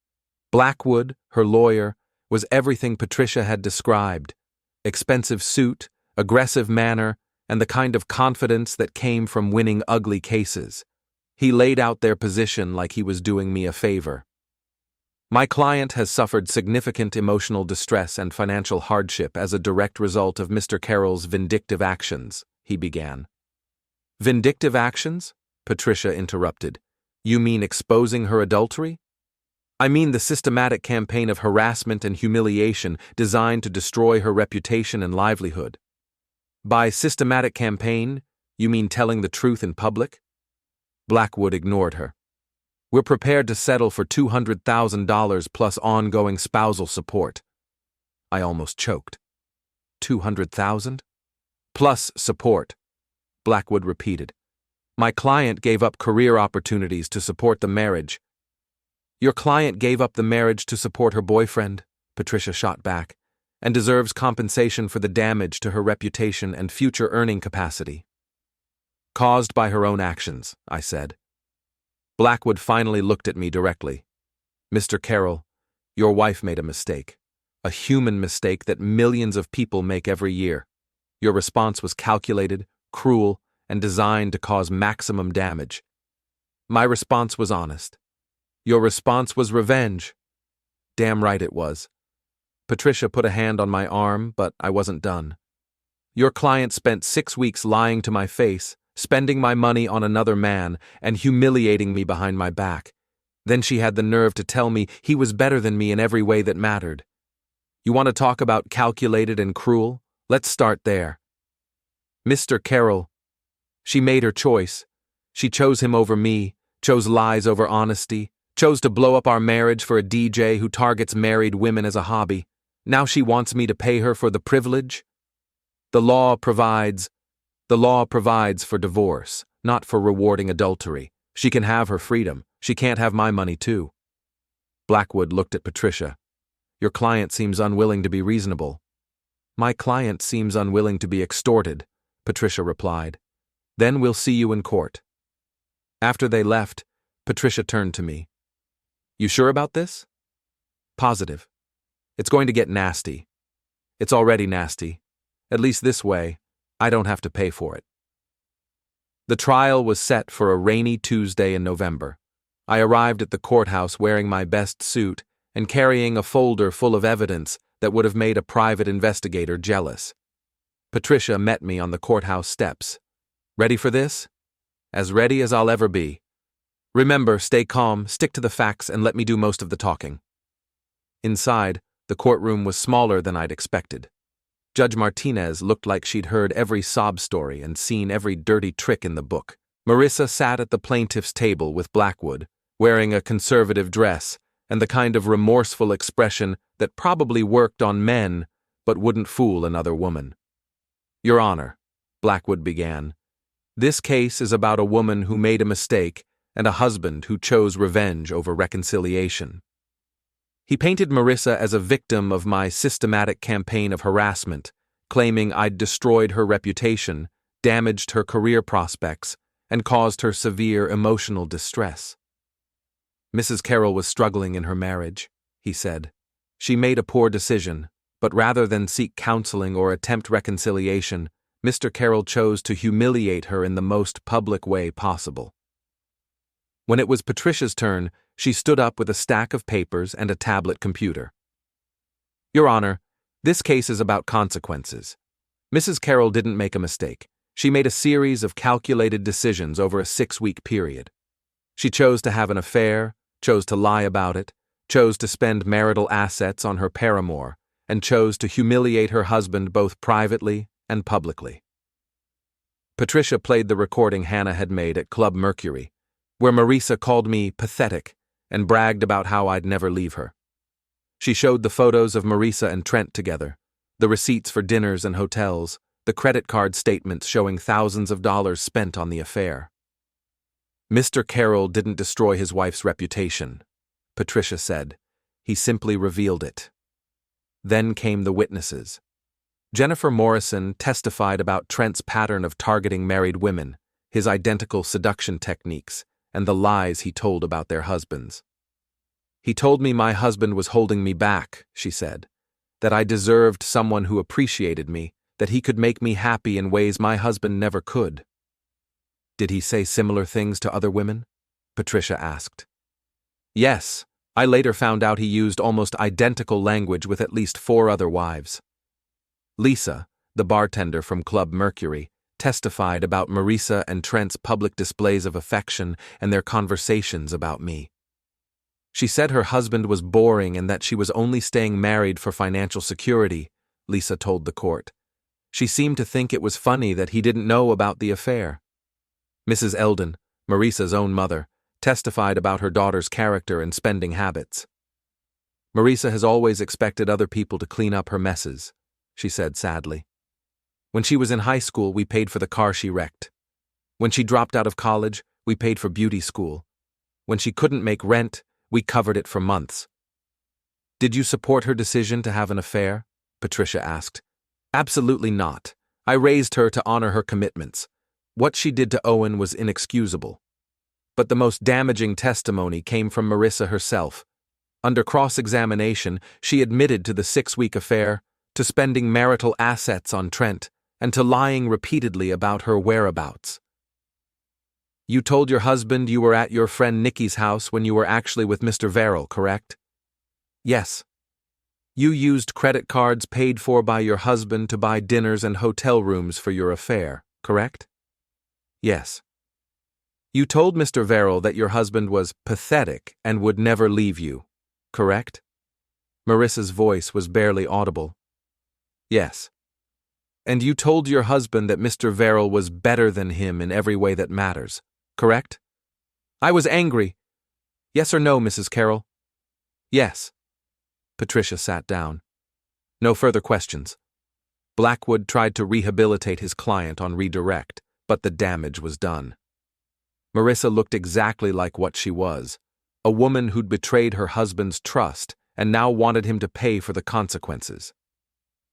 Blackwood, her lawyer, was everything Patricia had described. Expensive suit, aggressive manner, and the kind of confidence that came from winning ugly cases. He laid out their position like he was doing me a favor. My client has suffered significant emotional distress and financial hardship as a direct result of Mr. Kerral's vindictive actions, he began. Vindictive actions? Patricia interrupted. You mean exposing her adultery? I mean the systematic campaign of harassment and humiliation designed to destroy her reputation and livelihood. By systematic campaign, you mean telling the truth in public? Blackwood ignored her. We're prepared to settle for $200,000 plus ongoing spousal support. I almost choked. 200,000? Plus support, Blackwood repeated. My client gave up career opportunities to support the marriage. Your client gave up the marriage to support her boyfriend, Patricia shot back, and deserves compensation for the damage to her reputation and future earning capacity. Caused by her own actions, I said. Blackwood finally looked at me directly. Mr. Kerral, your wife made a mistake. A human mistake that millions of people make every year. Your response was calculated, cruel, and designed to cause maximum damage. My response was honest. Your response was revenge. Damn right it was. Patricia put a hand on my arm, but I wasn't done. Your client spent 6 weeks lying to my face, spending my money on another man, and humiliating me behind my back. Then she had the nerve to tell me he was better than me in every way that mattered. You want to talk about calculated and cruel? Let's start there. Mr. Kerral, she made her choice. She chose him over me, chose lies over honesty, chose to blow up our marriage for a DJ who targets married women as a hobby. Now she wants me to pay her for the privilege? The law provides for divorce, not for rewarding adultery. She can have her freedom. She can't have my money too. Blackwood looked at Patricia. Your client seems unwilling to be reasonable. My client seems unwilling to be extorted, Patricia replied. Then we'll see you in court. After they left, Patricia turned to me. You sure about this? Positive. It's going to get nasty. It's already nasty. At least this way, I don't have to pay for it. The trial was set for a rainy Tuesday in November. I arrived at the courthouse wearing my best suit and carrying a folder full of evidence that would have made a private investigator jealous. Patricia met me on the courthouse steps. Ready for this? As ready as I'll ever be. Remember, stay calm, stick to the facts, and let me do most of the talking. Inside, the courtroom was smaller than I'd expected. Judge Martinez looked like she'd heard every sob story and seen every dirty trick in the book. Marisa sat at the plaintiff's table with Blackwood, wearing a conservative dress and the kind of remorseful expression that probably worked on men but wouldn't fool another woman. Your Honor, Blackwood began, this case is about a woman who made a mistake and a husband who chose revenge over reconciliation. He painted Marisa as a victim of my systematic campaign of harassment, claiming I'd destroyed her reputation, damaged her career prospects, and caused her severe emotional distress. Mrs. Kerral was struggling in her marriage, he said. She made a poor decision, but rather than seek counseling or attempt reconciliation, Mr. Kerral chose to humiliate her in the most public way possible. When it was Patricia's turn, she stood up with a stack of papers and a tablet computer. Your Honor, this case is about consequences. Mrs. Kerral didn't make a mistake. She made a series of calculated decisions over a 6-week period. She chose to have an affair, chose to lie about it, chose to spend marital assets on her paramour, and chose to humiliate her husband both privately and publicly. Patricia played the recording Hannah had made at Club Mercury, where Marisa called me pathetic and bragged about how I'd never leave her. She showed the photos of Marisa and Trent together, the receipts for dinners and hotels, the credit card statements showing thousands of dollars spent on the affair. Mr. Kerral didn't destroy his wife's reputation, Patricia said. He simply revealed it. Then came the witnesses. Jennifer Morrison testified about Trent's pattern of targeting married women, his identical seduction techniques, and the lies he told about their husbands. He told me my husband was holding me back, she said, that I deserved someone who appreciated me, that he could make me happy in ways my husband never could. Did he say similar things to other women? Patricia asked. Yes, I later found out he used almost identical language with at least 4 other wives. Lisa, the bartender from Club Mercury, testified about Marisa and Trent's public displays of affection and their conversations about me. She said her husband was boring and that she was only staying married for financial security, Lisa told the court. She seemed to think it was funny that he didn't know about the affair. Mrs. Eldon, Marisa's own mother, testified about her daughter's character and spending habits. Marisa has always expected other people to clean up her messes, she said sadly. When she was in high school, we paid for the car she wrecked. When she dropped out of college, we paid for beauty school. When she couldn't make rent, we covered it for months. Did you support her decision to have an affair? Patricia asked. Absolutely not. I raised her to honor her commitments. What she did to Owen was inexcusable. But the most damaging testimony came from Marisa herself. Under cross-examination, she admitted to the 6-week affair, to spending marital assets on Trent, and to lying repeatedly about her whereabouts. You told your husband you were at your friend Nikki's house when you were actually with Mr. Verrill, correct? Yes. You used credit cards paid for by your husband to buy dinners and hotel rooms for your affair, correct? Yes. You told Mr. Verrill that your husband was pathetic and would never leave you, correct? Marisa's voice was barely audible. Yes. And you told your husband that Mr. Verrill was better than him in every way that matters, correct? I was angry. Yes or no, Mrs. Kerral? Yes. Patricia sat down. No further questions. Blackwood tried to rehabilitate his client on redirect, but the damage was done. Marisa looked exactly like what she was, a woman who'd betrayed her husband's trust and now wanted him to pay for the consequences.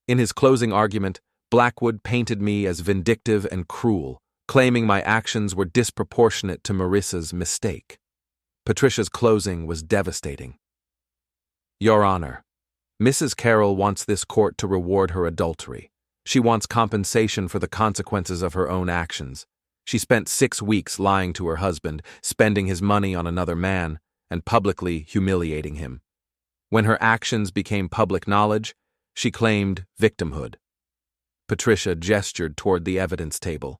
In his closing argument, Blackwood painted me as vindictive and cruel, claiming my actions were disproportionate to Marisa's mistake. Patricia's closing was devastating. Your Honor, Mrs. Kerral wants this court to reward her adultery. She wants compensation for the consequences of her own actions. She spent 6 weeks lying to her husband, spending his money on another man, and publicly humiliating him. When her actions became public knowledge, She claimed victimhood. Patricia gestured toward the evidence table.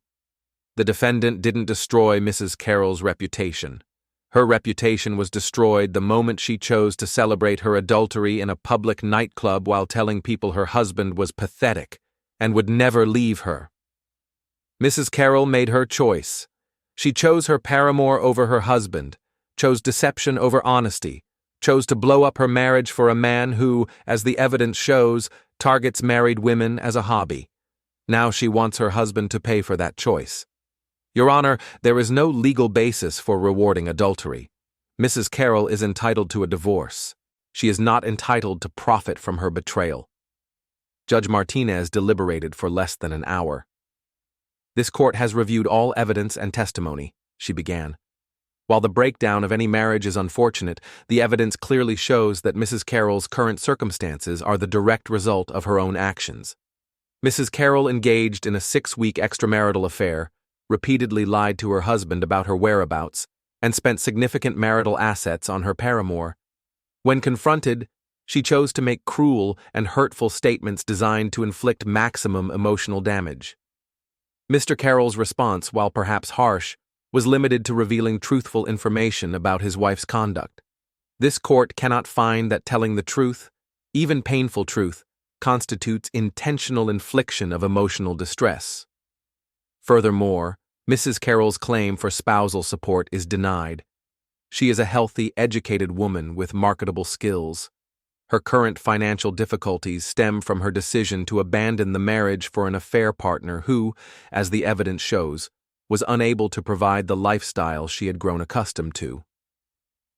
The defendant didn't destroy Mrs. Kerral's reputation. Her reputation was destroyed the moment she chose to celebrate her adultery in a public nightclub while telling people her husband was pathetic and would never leave her. Mrs. Kerral made her choice. She chose her paramour over her husband, chose deception over honesty, chose to blow up her marriage for a man who, as the evidence shows, targets married women as a hobby. Now she wants her husband to pay for that choice. Your Honor, there is no legal basis for rewarding adultery. Mrs. Kerral is entitled to a divorce. She is not entitled to profit from her betrayal. Judge Martinez deliberated for less than an hour. This court has reviewed all evidence and testimony, she began. While the breakdown of any marriage is unfortunate, the evidence clearly shows that Mrs. Kerral's current circumstances are the direct result of her own actions. Mrs. Kerral engaged in a 6-week extramarital affair, repeatedly lied to her husband about her whereabouts, and spent significant marital assets on her paramour. When confronted, she chose to make cruel and hurtful statements designed to inflict maximum emotional damage. Mr. Kerral's response, while perhaps harsh, was limited to revealing truthful information about his wife's conduct. This court cannot find that telling the truth, even painful truth, constitutes intentional infliction of emotional distress. Furthermore, Mrs. Kerral's claim for spousal support is denied. She is a healthy, educated woman with marketable skills. Her current financial difficulties stem from her decision to abandon the marriage for an affair partner who, as the evidence shows, was unable to provide the lifestyle she had grown accustomed to.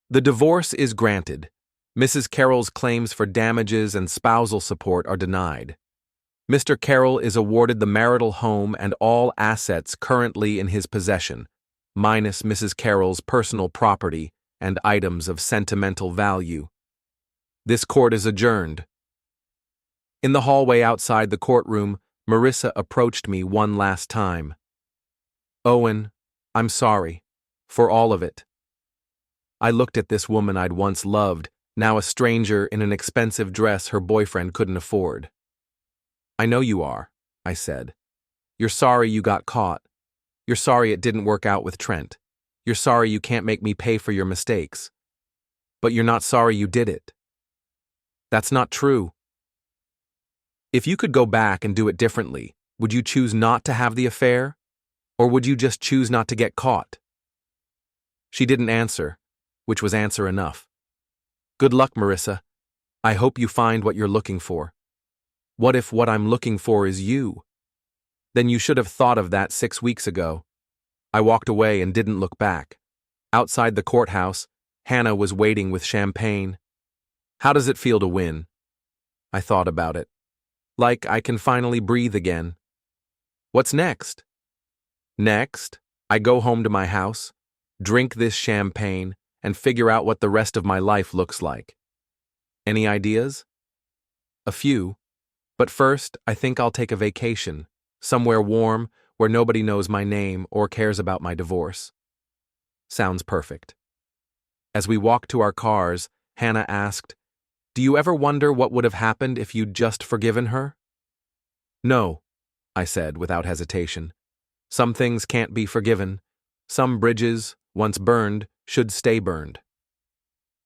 The divorce is granted. Mrs. Kerral's claims for damages and spousal support are denied. Mr. Kerral is awarded the marital home and all assets currently in his possession, minus Mrs. Kerral's personal property and items of sentimental value. This court is adjourned. In the hallway outside the courtroom, Marisa approached me one last time. Owen, I'm sorry. For all of it. I looked at this woman I'd once loved, now a stranger in an expensive dress her boyfriend couldn't afford. I know you are, I said. You're sorry you got caught. You're sorry it didn't work out with Trent. You're sorry you can't make me pay for your mistakes. But you're not sorry you did it. That's not true. If you could go back and do it differently, would you choose not to have the affair? Or would you just choose not to get caught? She didn't answer, which was answer enough. Good luck, Marisa. I hope you find what you're looking for. What if what I'm looking for is you? Then you should have thought of that 6 weeks ago. I walked away and didn't look back. Outside the courthouse, Hannah was waiting with champagne. How does it feel to win? I thought about it. Like I can finally breathe again. What's next? Next, I go home to my house, drink this champagne, and figure out what the rest of my life looks like. Any ideas? A few. But first, I think I'll take a vacation, somewhere warm where nobody knows my name or cares about my divorce. Sounds perfect. As we walked to our cars, Hannah asked, "Do you ever wonder what would have happened if you'd just forgiven her?" No, I said without hesitation. Some things can't be forgiven. Some bridges, once burned, should stay burned.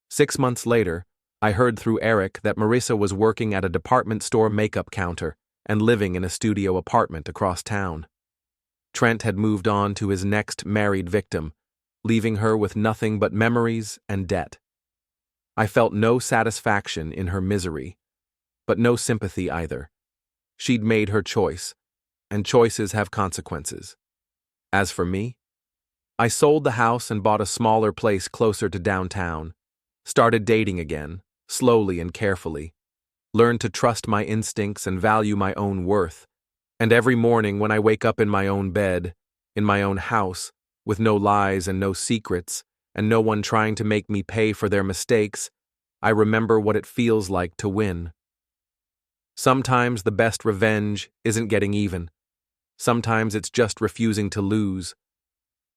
6 months later, I heard through Eric that Marisa was working at a department store makeup counter and living in a studio apartment across town. Trent had moved on to his next married victim, leaving her with nothing but memories and debt. I felt no satisfaction in her misery, but no sympathy either. She'd made her choice, and choices have consequences. As for me, I sold the house and bought a smaller place closer to downtown, started dating again, slowly and carefully, learned to trust my instincts and value my own worth, and every morning when I wake up in my own bed, in my own house, with no lies and no secrets, and no one trying to make me pay for their mistakes, I remember what it feels like to win. Sometimes the best revenge isn't getting even. Sometimes it's just refusing to lose,